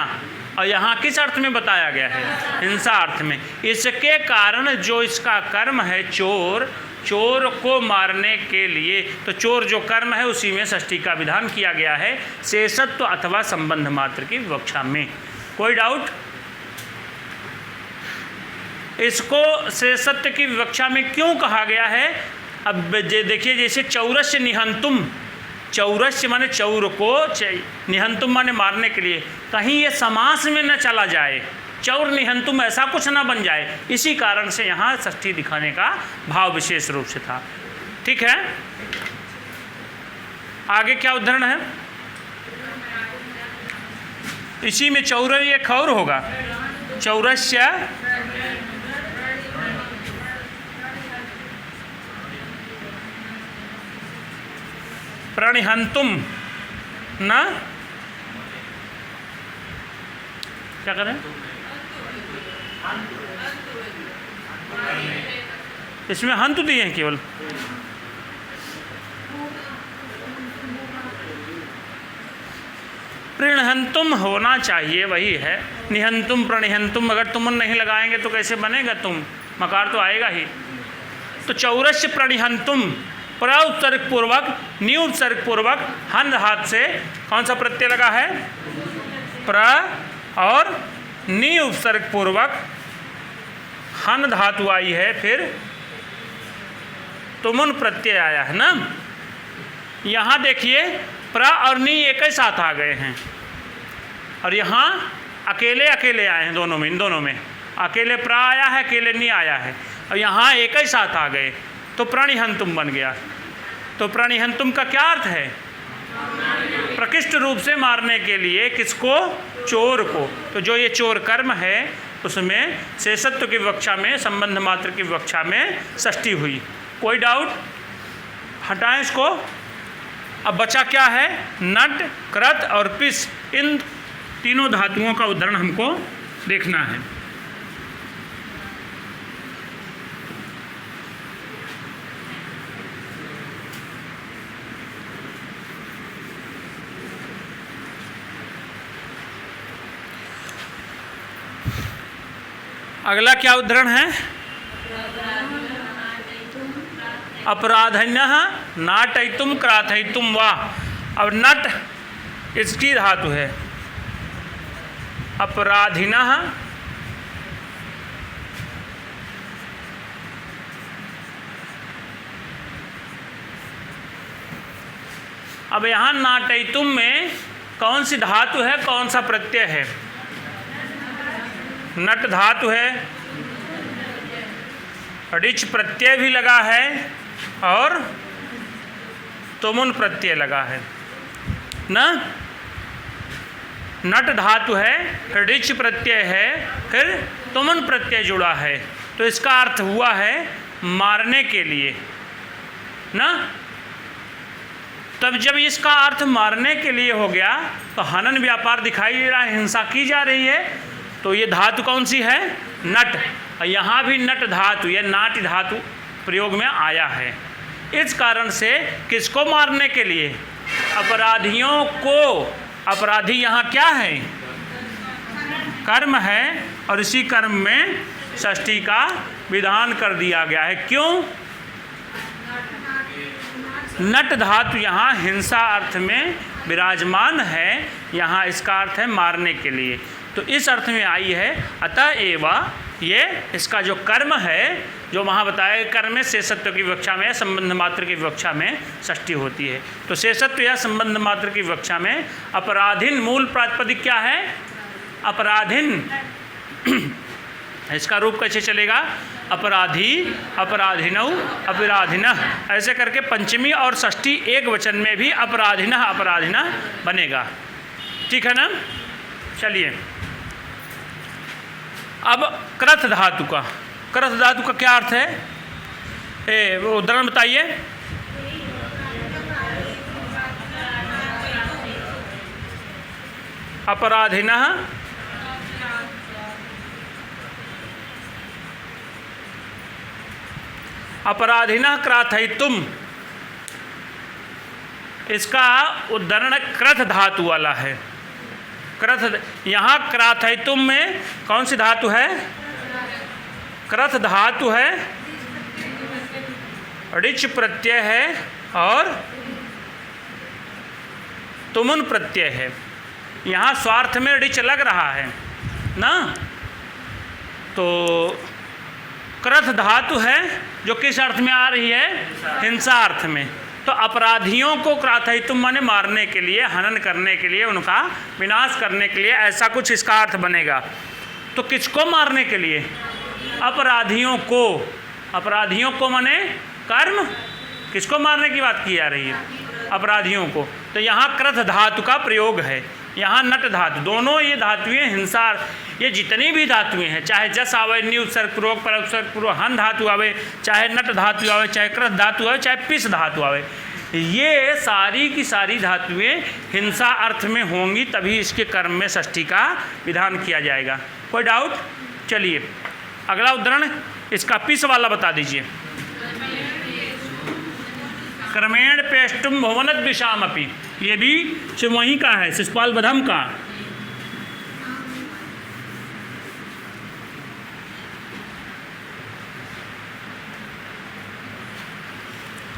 और यहाँ किस अर्थ में बताया गया है? हिंसा अर्थ में। इसके कारण जो इसका कर्म है चोर, चोर को मारने के लिए, तो चोर जो कर्म है उसी में षष्ठी का विधान किया गया है, शेषत्व अथवा संबंध मात्र की विवक्षा में। कोई डाउट? इसको शेषत्व की विवक्षा में क्यों कहा गया है? अब देखिए, जैसे चौरस्य निहंतुम, चौरस्य माने चौर को, निहंतुम माने मारने के लिए, कहीं ये समास में न चला जाए, चौर निहंतुम ऐसा कुछ ना बन जाए, इसी कारण से यहाँ षष्ठी दिखाने का भाव विशेष रूप से था। ठीक है, आगे क्या उदाहरण है? इसी में चौर एक और होगा, चौरस्य प्रणिहंतुम ना, क्या करें? इसमें हंत दिए हैं केवल। प्रणिहंतुम होना चाहिए, वही है। निहंतुम प्रणिहंतुम, अगर तुम नहीं लगाएंगे तो कैसे बनेगा? तुम मकार तो आएगा ही। तो चौरस्य प्रणिहंतुम, प्रउपसर्ग पूर्वक निउपसर्ग पूर्वक हन धातु से कौन सा प्रत्यय लगा है? प्र, और निउपसर्ग पूर्वक हन धातु आई है, फिर तुमुन प्रत्यय आया है ना। यहाँ देखिए प्र और नी एक ही साथ आ गए हैं, और यहाँ अकेले अकेले आए हैं दोनों में, इन दोनों में अकेले प्र आया है, अकेले नी आया है, और यहाँ एक ही साथ आ गए तो प्रणिहंतुम बन गया। तो प्रणिहंतुम का क्या अर्थ है? प्रकृष्ट रूप से मारने के लिए, किसको? चोर को। तो जो ये चोर कर्म है उसमें शेषत्व की विवक्षा में, संबंध मात्र की विवक्षा में षष्ठी हुई। कोई डाउट? हटाएं इसको। अब बचा क्या है? नट, कृत और पिस, इन तीनों धातुओं का उदाहरण हमको देखना है। अगला क्या उदाहरण है? अपराधन्यः नाटयितुम क्राथयितुम वा। अब नट इसकी धातु है, अपराधिनः अब यहाँ नाटयितुम में कौन सी धातु है, कौन सा प्रत्यय है? नट धातु है, ऋच प्रत्यय भी लगा है और तुमुन प्रत्यय लगा है ना। नट धातु है, ऋच प्रत्यय है, फिर तुमुन प्रत्यय जुड़ा है, तो इसका अर्थ हुआ है मारने के लिए ना। तब जब इसका अर्थ मारने के लिए हो गया तो हनन व्यापार दिखाई दे रहा है, हिंसा की जा रही है, तो ये धातु कौन सी है? नट। और यहाँ भी नट धातु, ये नाट धातु प्रयोग में आया है। इस कारण से किसको मारने के लिए? अपराधियों को। अपराधी यहाँ क्या है? कर्म है, और इसी कर्म में षष्ठी का विधान कर दिया गया है। क्यों? नट धातु यहाँ हिंसा अर्थ में विराजमान है, यहाँ इसका अर्थ है मारने के लिए, तो इस अर्थ में आई है। अतः एवं ये इसका जो कर्म है, जो वहाँ बताया कर्म में शेषत्व की विवक्षा में, संबंध मात्र की विवक्षा में षष्ठी होती है। तो शेषत्व या संबंध मात्र की विवक्षा में अपराधीन मूल प्रातिपदिक क्या है? अपराधीन। इसका रूप कैसे चलेगा? अपराधी, अपराधिनौ, अपराधिनः, ऐसे करके पंचमी और षष्ठी एक वचन में भी अपराधिनः अपराधिनः बनेगा। ठीक है ना? चलिए अब कृत धातु का, कृत धातु का क्या अर्थ है? वो उदाहरण बताइए। अपराधिनः अपराधिनः क्राथयितुम, इसका उदाहरण कृत धातु वाला है। कृत, यहाँ क्राथयितुम में कौन सी धातु है? कृत धातु है, ऋच प्रत्यय है और तुमुन प्रत्यय है। यहाँ स्वार्थ में ऋच लग रहा है ना, तो कृत धातु है जो किस अर्थ में आ रही है? हिंसा अर्थ में। तो अपराधियों को क्राथयितुम माने मारने के लिए, हनन करने के लिए, उनका विनाश करने के लिए, ऐसा कुछ इसका अर्थ बनेगा। तो किसको मारने के लिए? अपराधियों को। अपराधियों को माने कर्म, किसको मारने की बात की जा रही है? अपराधियों को। तो यहाँ कृत धातु का प्रयोग है, यहाँ नट धातु, दोनों ये धातुएं हिंसा, ये जितनी भी धातुएं हैं, चाहे जस आवे, न्यू उत्सर्ग पूर्वक, पर उत्सर्ग पूर्वक, हन धातु आवे, चाहे नट धातु आवे, चाहे कृत धातु आवे, चाहे पिस धातु आवे, ये सारी की सारी धातुएं हिंसा अर्थ में होंगी, तभी इसके कर्म में षष्ठी का विधान किया जाएगा। कोई डाउट? चलिए अगला उदाहरण इसका पिस वाला बता दीजिए। क्रमेण पेष्टुम भुवनद्विषामपि, ये भी सिर्फ वहीं का है, शिशुपाल बधम का।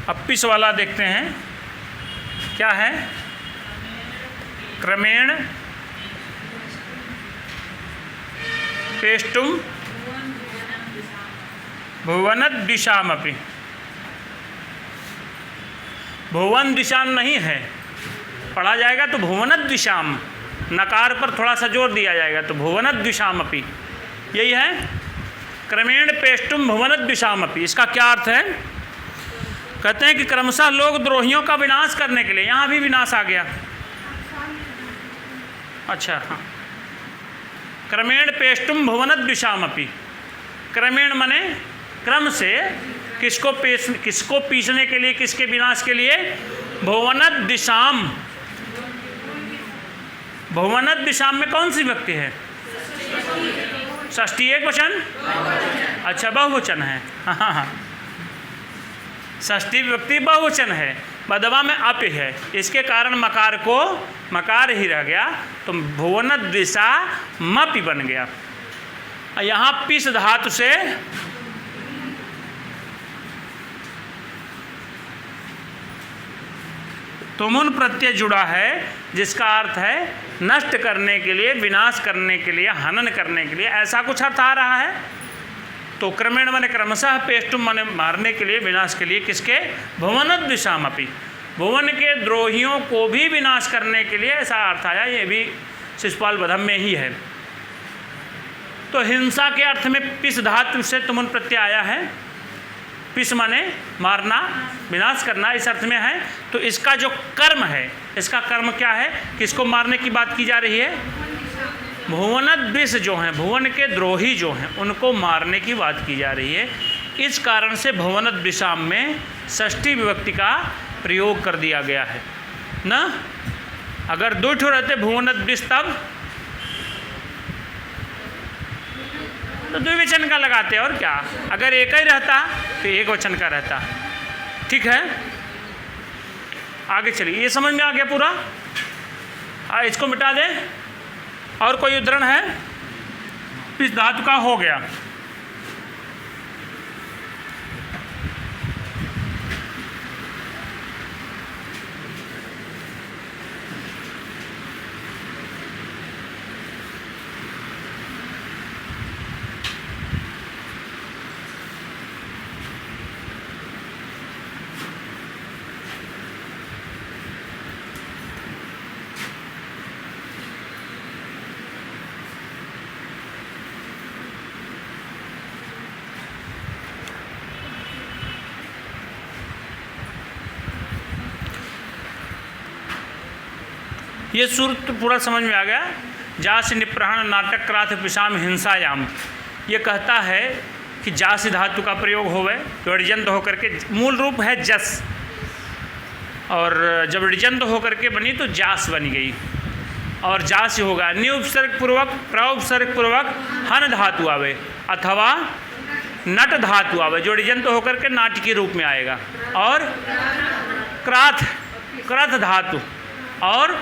अब पिस वाला देखते हैं क्या है। क्रमेण पेष्टुम भुवनद्विषामपि, भुवन दिशाम नहीं है, पढ़ा जाएगा तो भुवनद्विषाम, नकार पर थोड़ा सा जोर दिया जाएगा तो भुवनद्विषामपि, यही है। क्रमेण पेष्टुम भुवनद्विषामपि, इसका क्या अर्थ है? कहते हैं कि क्रमशः लोग द्रोहियों का विनाश करने के लिए, यहाँ भी विनाश आ गया। अच्छा हाँ, क्रमेण पेष्टुम भुवनद्विषामपि, क्रमेण मने क्रम से, किसको पीसने के लिए, किसके विनाश के लिए? भुवनद्विषाम। भुवनद्विषाम में कौन सी व्यक्ति है? षष्ठी एक वचन, अच्छा बहुवचन है। हाँ हाँ, षष्ठी व्यक्ति बहुवचन है, बदवा में अप है, इसके कारण मकार को मकार ही रह गया, तो भुवनद्विषामपि बन गया। यहाँ पिस धातु से तुमुन प्रत्यय जुड़ा है, जिसका अर्थ है नष्ट करने के लिए, विनाश करने के लिए, हनन करने के लिए, ऐसा कुछ अर्थ आ रहा है। तो क्रमेण माने क्रमशः, पेष्टुम माने मारने के लिए, विनाश के लिए, किसके? भुवनद्विषामपि, भुवन के द्रोहियों को भी विनाश करने के लिए, ऐसा अर्थ आया। ये भी शिशुपाल बधम में ही है। तो हिंसा के अर्थ में पिस धातु से तुमुन प्रत्यय आया है। पिस माने मारना, विनाश करना, इस अर्थ में है। तो इसका जो कर्म है, इसका कर्म क्या है? किसको मारने की बात की जा रही है? भुवनद्विष जो हैं, भुवन के द्रोही जो हैं, उनको मारने की बात की जा रही है। इस कारण से भुवनद्विषाम में षष्ठी विभक्ति का प्रयोग कर दिया गया है ना। अगर दो ठो रहते भुवनद्विष तब तो द्विवचन का लगाते, और क्या? अगर एक ही रहता तो एक वचन का रहता। ठीक है, आगे चलिए। ये समझ में आ गया पूरा? इसको मिटा दें। और कोई उदाहरण है? इस धातु का हो गया। ये सूत्र पूरा समझ में आ गया। जास निप्रहण नाटक क्राथ पिशाम हिंसायाम, ये कहता है कि जास धातु का प्रयोग होवे तो ऋजंत होकर के, मूल रूप है जस, और जब ऋजंत होकर के बनी तो जास बन गई, और जास होगा निउपसर्ग पूर्वक प्रउपसर्ग पूर्वक हन धातु आवे अथवा नट धातु आवे जो ऋजंत होकर के नाट के रूप में आएगा, और क्रथ धातु और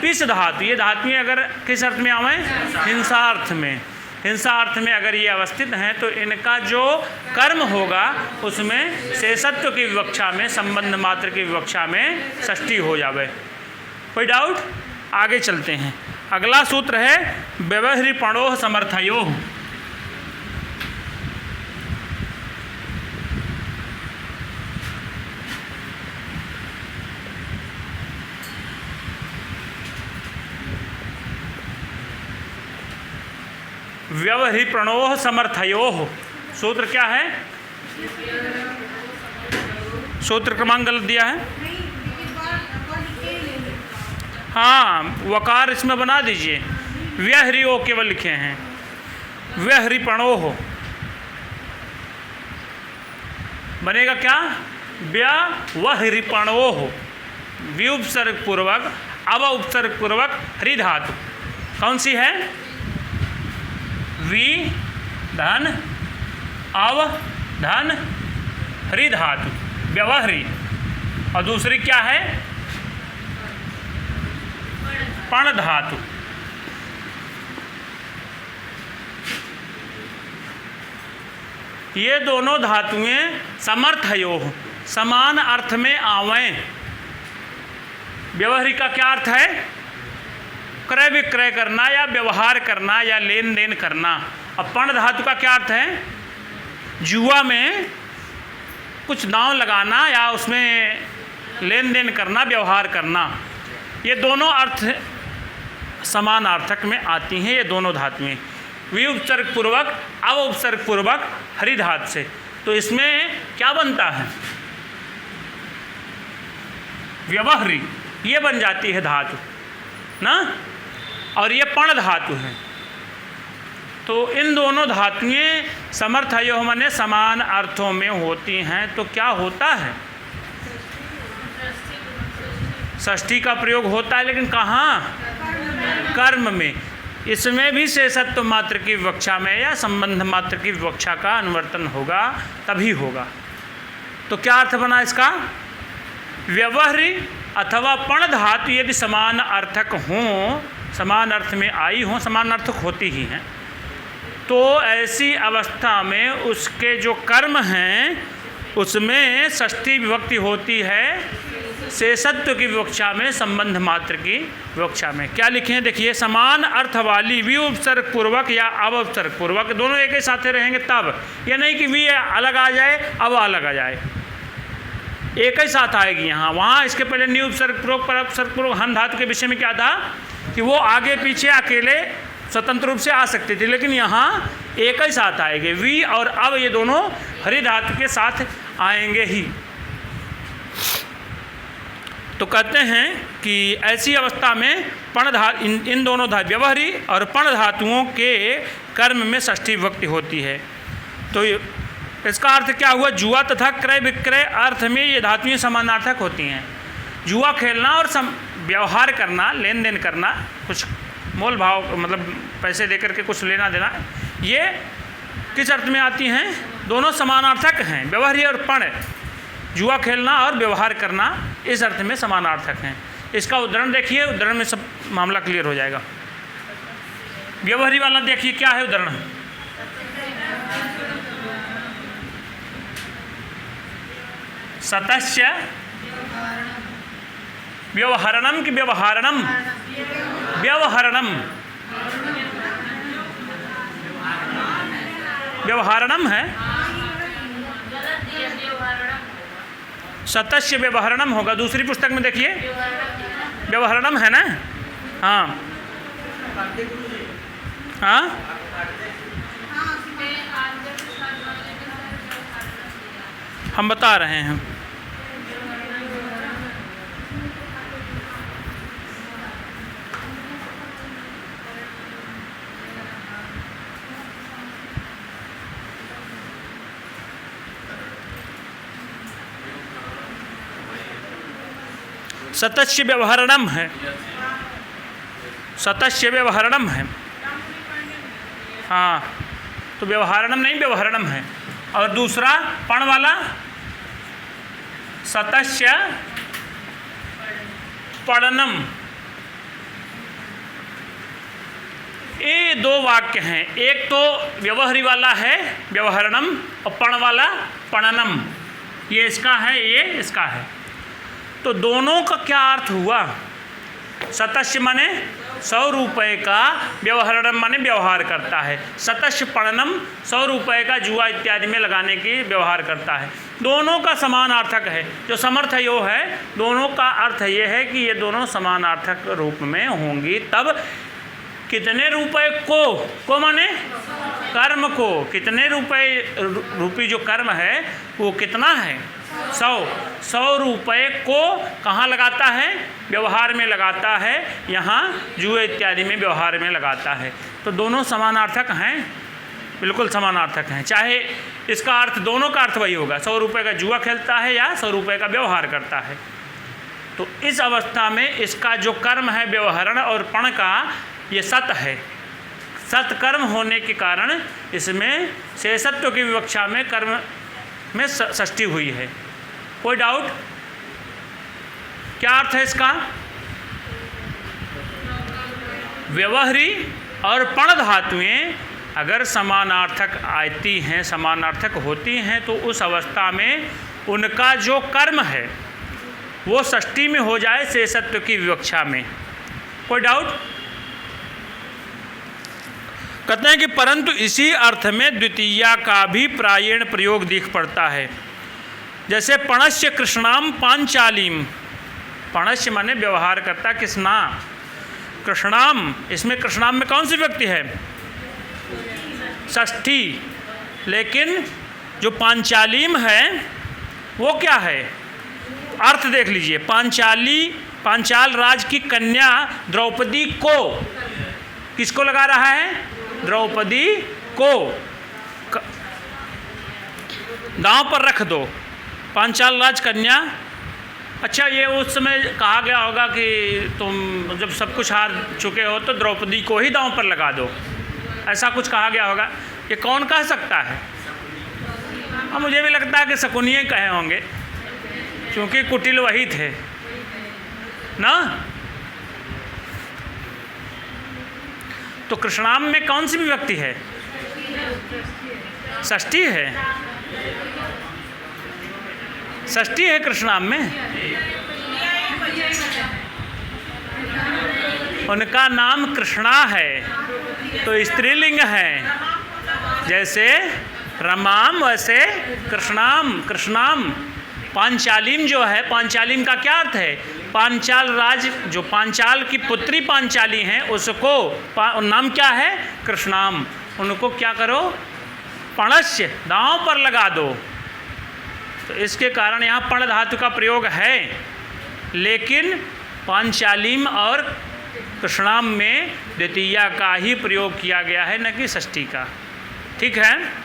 पिस धातु, ये धातुएं अगर किस अर्थ में आवे? हिंसार्थ में। हिंसार्थ में अगर ये अवस्थित हैं तो इनका जो कर्म होगा उसमें शेषत्व की विवक्षा में, संबंध मात्र की विवक्षा में षष्ठी हो जावे। कोई डाउट? आगे चलते हैं। अगला सूत्र है व्यवहृपणोः समर्थयोः। व्यवहृपणोः समर्थयोः, सूत्र क्या है? सूत्र क्रमांक गलत दिया है। हाँ, वकार इसमें बना दीजिए। व्यहरियो केवल लिखे हैं, व्यहृपणोः बनेगा क्या? व्यवहृपणोः, व्युपसर्ग पूर्वक अव उपसर्ग पूर्वक हरि धातु कौन सी है? वी धन अव धन हरि धातु व्यवहरी, और दूसरी क्या है? पण धातु। ये दोनों धातुएं समर्थयोः, समान अर्थ में आवें। व्यवहारी का क्या अर्थ है? क्रय विक्रय करना या व्यवहार करना या लेन देन करना। अब पण धातु का क्या अर्थ है? जुआ में कुछ दांव लगाना या उसमें लेन देन करना, व्यवहार करना। ये दोनों अर्थ समानार्थक में आती हैं ये दोनों धातुएं, वि उपसर्ग पूर्वक अव उपसर्ग पूर्वक हरि धातु से। तो इसमें क्या बनता है? व्यवहरी, ये बन जाती है धातु ना, और ये पण धातु है। तो इन दोनों धातुएं समर्थयोः माने समान अर्थों में होती हैं। तो क्या होता है? षष्ठी का प्रयोग होता है, लेकिन कहाँ? कर्म में। इसमें भी शेषत्व मात्र की विवक्षा में या संबंध मात्र की विवक्षा का अनुवर्तन होगा, तभी होगा। तो क्या अर्थ बना इसका? व्यवहरी अथवा पण धातु यदि समान अर्थक हों, समान अर्थ में आई हों, समान अर्थक होती ही हैं, तो ऐसी अवस्था में उसके जो कर्म हैं उसमें षष्ठी विभक्ति होती है शेषत्व की विवक्षा में, संबंध मात्र की विवक्षा में। क्या लिखे हैं देखिए, समान अर्थ वाली वि उपसर्ग पूर्वक या अव उपसर्ग पूर्वक, दोनों एक ही साथ रहेंगे तब। ये नहीं कि वि अलग आ जाए अव अलग आ जाए, एक ही साथ आएगी यहाँ। वहाँ इसके पहले न्यू उपसर्ग पूर्वक पर उपसर्ग पूर्वक हन धातु के विषय में क्या था कि वो आगे पीछे अकेले स्वतंत्र रूप से आ सकती थी, लेकिन यहाँ एक ही साथ आएंगे। वी और अब ये दोनों हरि धातु के साथ आएंगे ही। तो कहते हैं कि ऐसी अवस्था में पण धातु, इन दोनों धातु व्यवहारी और पण धातुओं के कर्म में षष्ठी विभक्ति होती है। तो इसका अर्थ क्या हुआ? जुआ तथा क्रय विक्रय अर्थ में ये धातुएं समानार्थक होती हैं। जुआ खेलना और व्यवहार करना, लेन देन करना, कुछ मोल भाव मतलब पैसे देकर के कुछ लेना देना, ये किस अर्थ में आती हैं? दोनों समानार्थक हैं, व्यवहारी और पण। जुआ खेलना और व्यवहार करना इस अर्थ में समानार्थक हैं। इसका उदाहरण देखिए, उदाहरण में सब मामला क्लियर हो जाएगा। व्यवहारी वाला देखिए क्या है उदाहरण। सतस्य व्यवहरणम की व्यवहारणम, व्यवहरणम, व्यवहारणम है, सतस्य व्यवहरणम होगा। दूसरी पुस्तक में देखिए व्यवहरणम है ना। हाँ हाँ, हम बता रहे हैं। सतस्य व्यवहरणम है, सतस्य व्यवहरणम है। हाँ, तो व्यवहारणम नहीं, व्यवहरणम है। और दूसरा पण वाला सतस्य पढ़नम। ये दो वाक्य हैं, एक तो व्यवहारी वाला है व्यवहरणम और पण वाला पणनम। ये इसका है, ये इसका है। तो दोनों का क्या अर्थ हुआ? सतस्य माने 100 रुपये का, व्यवहरणम माने व्यवहार करता है। सतस्य पणनम 100 रुपये का जुआ इत्यादि में लगाने की व्यवहार करता है। दोनों का समानार्थक है। जो समर्थ यो है, दोनों का अर्थ ये है कि ये दोनों समानार्थक रूप में होंगी। तब कितने रुपए को माने कर्म को, कितने रुपए रूपी जो कर्म है वो कितना है? 100 रुपये को कहाँ लगाता है? व्यवहार में लगाता है, यहाँ जुए इत्यादि में व्यवहार में लगाता है। तो दोनों समानार्थक हैं, बिल्कुल समानार्थक हैं। चाहे इसका अर्थ, दोनों का अर्थ वही होगा, 100 रुपये का जुआ खेलता है या 100 रुपये का व्यवहार करता है। तो इस अवस्था में इसका जो कर्म है व्यवहरण और पण का, ये सत है। सत्कर्म होने के कारण इसमें शेषत्व की विवक्षा में कर्म में षष्ठी हुई है। कोई डाउट? क्या अर्थ है इसका? व्यवहारी और पण धातुएं अगर समानार्थक आती हैं, समानार्थक होती हैं, तो उस अवस्था में उनका जो कर्म है वो षष्ठी में हो जाए शेषत्व की विवक्षा में। कोई डाउट? कहते हैं कि परंतु इसी अर्थ में द्वितीया का भी प्रायेण प्रयोग दिख पड़ता है। जैसे पणस्य कृष्णाम पांचालीम, पणस्य माने व्यवहार करता कृष्णा, कृष्णाम, इसमें कृष्णाम में कौन सी व्यक्ति है? षष्ठी। लेकिन जो पांचालीम है वो क्या है? अर्थ देख लीजिए, पांचाल राज की कन्या द्रौपदी को, किसको लगा रहा है? द्रौपदी को। दांव पर रख दो, पांचाल राज कन्या। अच्छा, ये उस समय कहा गया होगा कि तुम जब सब कुछ हार चुके हो तो द्रौपदी को ही दांव पर लगा दो, ऐसा कुछ कहा गया होगा। ये कौन कह सकता है? हाँ, मुझे भी लगता है कि शकुनी कहे होंगे, क्योंकि कुटिल वही थे ना। तो कृष्णाम में कौन सी विभक्ति है? षष्ठी है, षष्ठी है कृष्णाम में। उनका नाम कृष्णा है तो स्त्रीलिंग है, जैसे रमाम वैसे कृष्णाम, कृष्णाम। पांचालीम जो है, पांचालीम का क्या अर्थ है? पांचाल राज, जो पांचाल की पुत्री पांचाली हैं उसको नाम क्या है? कृष्णाम। उनको क्या करो? पणस्य, दांव पर लगा दो। तो इसके कारण यहाँ पण धातु का प्रयोग है, लेकिन पांचालीम और कृष्णाम में द्वितीया का ही प्रयोग किया गया है, न कि षष्ठी का। ठीक है।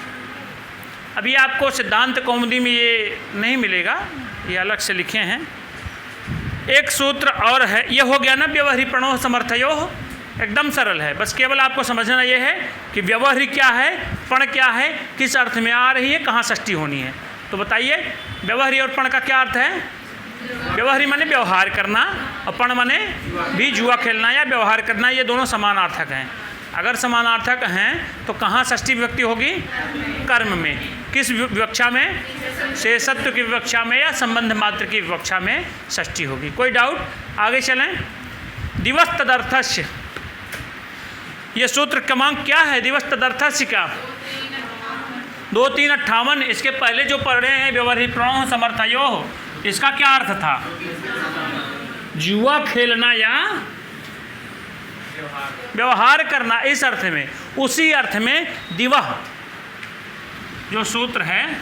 अभी आपको सिद्धांत कौमुदी में ये नहीं मिलेगा, ये अलग से लिखे हैं। एक सूत्र और है, ये हो गया ना व्यवहारी प्रणोह समर्थयो, एकदम सरल है। बस केवल आपको समझना ये है कि व्यवहारी क्या है, पण क्या है, किस अर्थ में आ रही है, कहाँ षष्ठी होनी है। तो बताइए, व्यवहारी और पण का क्या अर्थ है? व्यवहारी माने व्यवहार करना और पण माने भी जुआ खेलना या व्यवहार करना, ये दोनों समानार्थक हैं। अगर समानार्थक हैं तो कहाँ षष्ठी विभक्ति होगी? कर्म में। किस विवक्षा में? शेषत्व की विवक्षा में या संबंध मात्र की विवक्षा में षष्ठी होगी। कोई डाउट? आगे चलें। दिवस तदर्थस्य, ये सूत्र क्रमांक क्या है? दिवस तदर्थस्य का 2-3-58। इसके पहले जो पढ़ रहे हैं व्यवहारी प्रणोह समर्थयो, इसका क्या अर्थ था? जुआ खेलना या व्यवहार करना, इस अर्थ में। उसी अर्थ में दिवह जो सूत्र है,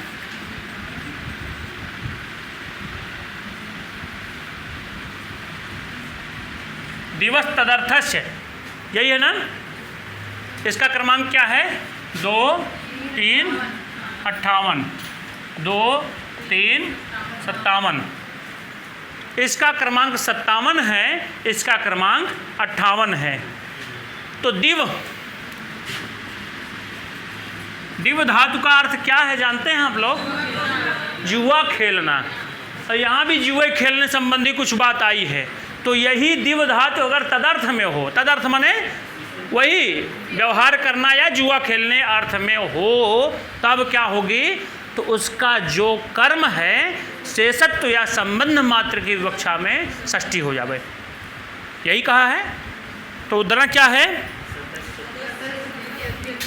दिवस तदर्थस्य, यही है ना। इसका क्रमांक क्या है? 2-3-58, 2-3-57। इसका क्रमांक 57 है, इसका क्रमांक 58 है। तो दिव धातु का अर्थ क्या है जानते हैं आप लोग? जुआ खेलना। और यहाँ भी जुए खेलने संबंधी कुछ बात आई है। तो यही दिव धातु अगर तदर्थ में हो, तदर्थ माने वही व्यवहार करना या जुआ खेलने अर्थ में हो, तब क्या होगी? तो उसका जो कर्म है शेषत्व या संबंध मात्र की विवक्षा में षष्ठी हो जावे, यही कहा है। तो उदाहरण क्या है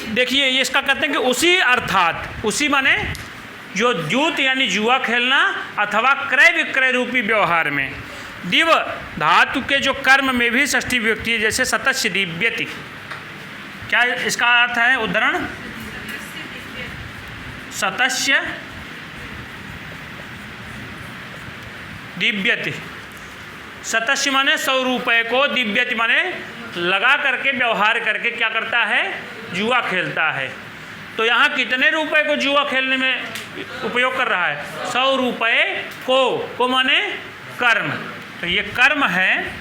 देखिए, ये इसका कहते हैं कि उसी अर्थात, उसी माने जो द्यूत यानी जुआ खेलना अथवा क्रय विक्रय रूपी व्यवहार में दिव धातु के जो कर्म में भी षष्ठी विभक्ति है, जैसे सतस्य दिव्यति। क्या इसका अर्थ है? उदाहरण सतस्य दिव्यति। सतस्य माने 100 रुपये को, दिव्यति माने लगा करके व्यवहार करके क्या करता है? जुआ खेलता है। तो यहाँ कितने रुपए को जुआ खेलने में उपयोग कर रहा है? 100 रुपये को माने कर्म। तो ये कर्म है,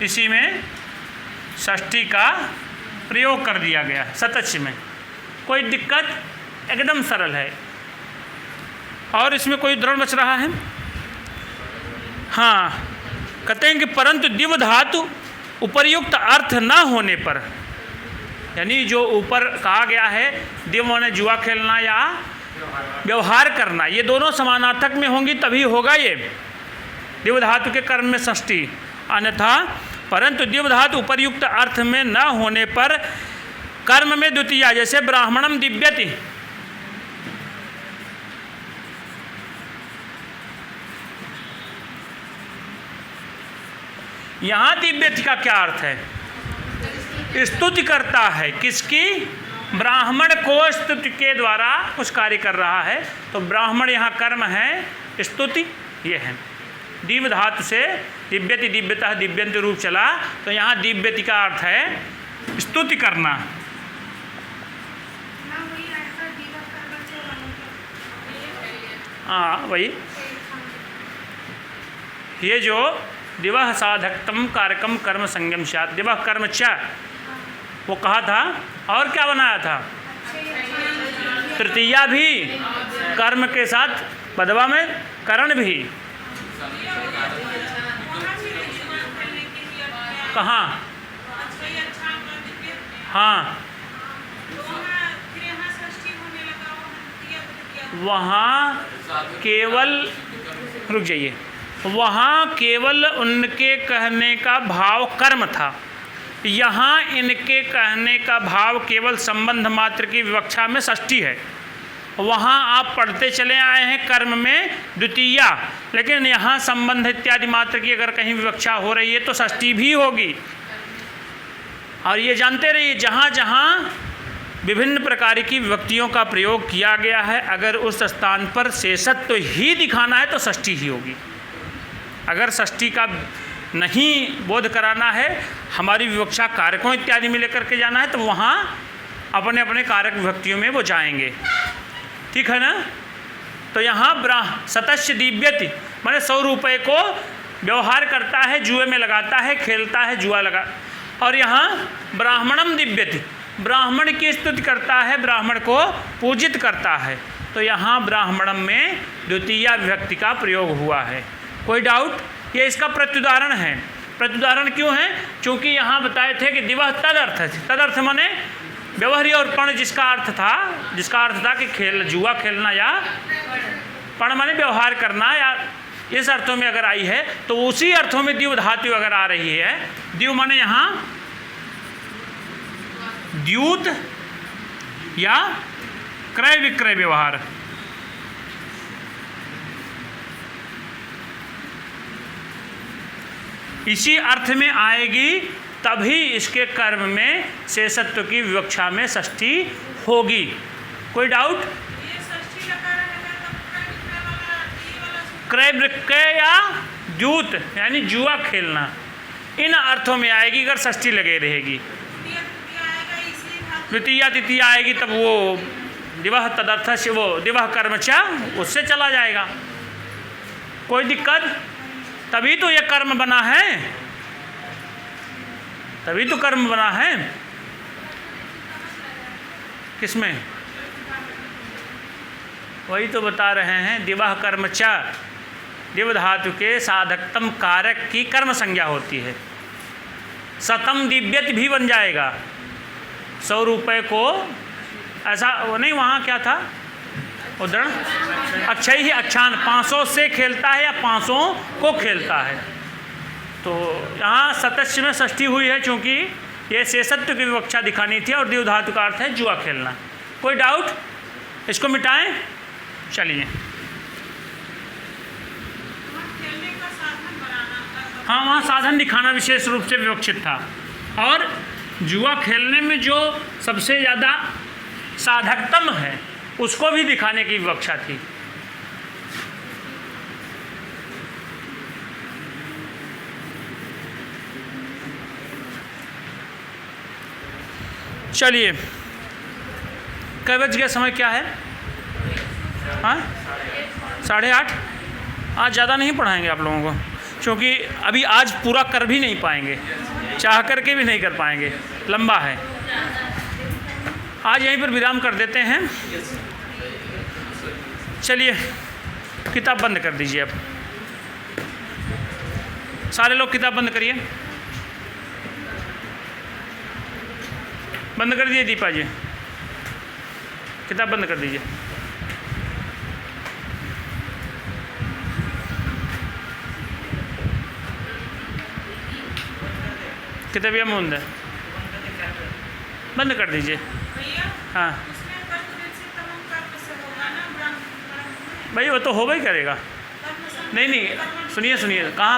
इसी में षष्ठी का प्रयोग कर दिया गया है सतस्य में। कोई दिक्कत? एकदम सरल है। और इसमें कोई उदाहरण बच रहा है? हाँ, कहते हैं कि परंतु दिव धातु उपर्युक्त अर्थ न होने पर, यानी जो ऊपर कहा गया है दिव माने जुआ खेलना या व्यवहार करना, ये दोनों समानार्थक में होंगी तभी होगा ये दिव धातु के कर्म में षष्ठी। अन्यथा परंतु दिव धातु उपर्युक्त अर्थ में न होने पर कर्म में द्वितीया, जैसे ब्राह्मणम दिव्यति। यहाँ दिव्यति का क्या अर्थ है? स्तुति करता है। किसकी? ब्राह्मण को स्तुति के द्वारा कुछ कार्य कर रहा है। तो ब्राह्मण यहाँ कर्म है, स्तुति ये है। दिव धातु से दिव्यति, दिव्यतः दिव्यंत रूप चला, तो यहाँ दिव्यति का अर्थ है स्तुति करना। हाँ वही, ये जो दिवह साधकतम कारकम कर्म संगम स्यात्, दिवह कर्म च वो कहा था, और क्या बनाया था? तृतीया भी कर्म के साथ, पदवा में करण भी। कहाँ? हाँ, वहाँ केवल, रुक जाइए, वहाँ केवल उनके कहने का भाव कर्म था। यहाँ इनके कहने का भाव केवल संबंध मात्र की विवक्षा में षष्ठी है। वहाँ आप पढ़ते चले आए हैं कर्म में द्वितीया, लेकिन यहाँ संबंध इत्यादि मात्र की अगर कहीं विवक्षा हो रही है तो षष्ठी भी होगी। और ये जानते रहिए, जहाँ जहाँ विभिन्न प्रकार की विभक्तियों का प्रयोग किया गया है, अगर उस स्थान पर शेषत्व तो ही दिखाना है तो षष्ठी ही होगी। अगर षष्ठी का नहीं बोध कराना है, हमारी विवक्षा कारकों इत्यादि में लेकर के जाना है, तो वहाँ अपने अपने कारक विभक्तियों में वो जाएंगे। ठीक है ना? तो यहाँ सतस्य दिव्यति माने 100 रुपये को व्यवहार करता है, जुए में लगाता है, खेलता है, जुआ लगा। और यहाँ ब्राह्मणम दिव्यति, ब्राह्मण की स्तुति करता है, ब्राह्मण को पूजित करता है। तो यहाँ ब्राह्मणम में द्वितीया विभक्ति का प्रयोग हुआ है। कोई डाउट? ये इसका प्रत्युदाहरण है। प्रत्युदाहरण क्यों है? क्योंकि यहाँ बताए थे कि दिवह तदर्थ है। तदर्थ माने व्यवहारी और पण, जिसका अर्थ था कि खेल, जुआ खेलना, या पण माने व्यवहार करना, या इस अर्थों में अगर आई है तो उसी अर्थों में दिव धातु अगर आ रही है। दिव माने यहाँ द्यूत या क्रय विक्रय व्यवहार। इसी अर्थ में आएगी तभी इसके कर्म में शेषत्व की विवक्षा में षष्ठी होगी। कोई डाउट? क्रय विक्रय या द्यूत यानी जुआ खेलना, इन अर्थों में आएगी अगर षष्ठी लगे रहेगी। द्वितीया तृतीया आएगी तब वो दिवह तदर्थ से, वो दिवह कर्म च उससे चला जाएगा। कोई दिक्कत? तभी तो ये कर्म बना है, तभी तो कर्म बना है। किसमें? वही तो बता रहे हैं, दिवह कर्म च, दिव धातु के साधकतम कारक की कर्म संज्ञा होती है। सतम दिव्यत भी बन जाएगा। 100 रुपये को ऐसा वो नहीं, वहाँ क्या था उदाहरण? अक्षय ही अच्छान, 500 से खेलता है या 500 को खेलता है। तो यहाँ सतस्य में षष्ठी हुई है, चूँकि ये शेषत्व की विवक्षा दिखानी थी और दिव धातु का अर्थ है जुआ खेलना। कोई डाउट? इसको मिटाएं। चलिए, हाँ, वहाँ साधन दिखाना विशेष रूप से विवक्षित था, और जुआ खेलने में जो सबसे ज़्यादा साधकतम है उसको भी दिखाने की विवक्षा थी। चलिए, कै बज गया? समय क्या है? हाँ, 8:30। आज ज़्यादा नहीं पढ़ाएंगे आप लोगों को, क्योंकि अभी आज पूरा कर भी नहीं पाएंगे, चाह करके भी नहीं कर पाएंगे, लंबा है। आज यहीं पर विराम कर देते हैं। चलिए, किताब बंद कर दीजिए। अब सारे लोग किताब बंद करिए। बंद कर दीजिए दीपा जी, किताब बंद कर दीजिए। किताब या मुंद बंद कर दीजिए। हाँ भाई, वो तो हो ही करेगा। नहीं, सुनिए, कहाँ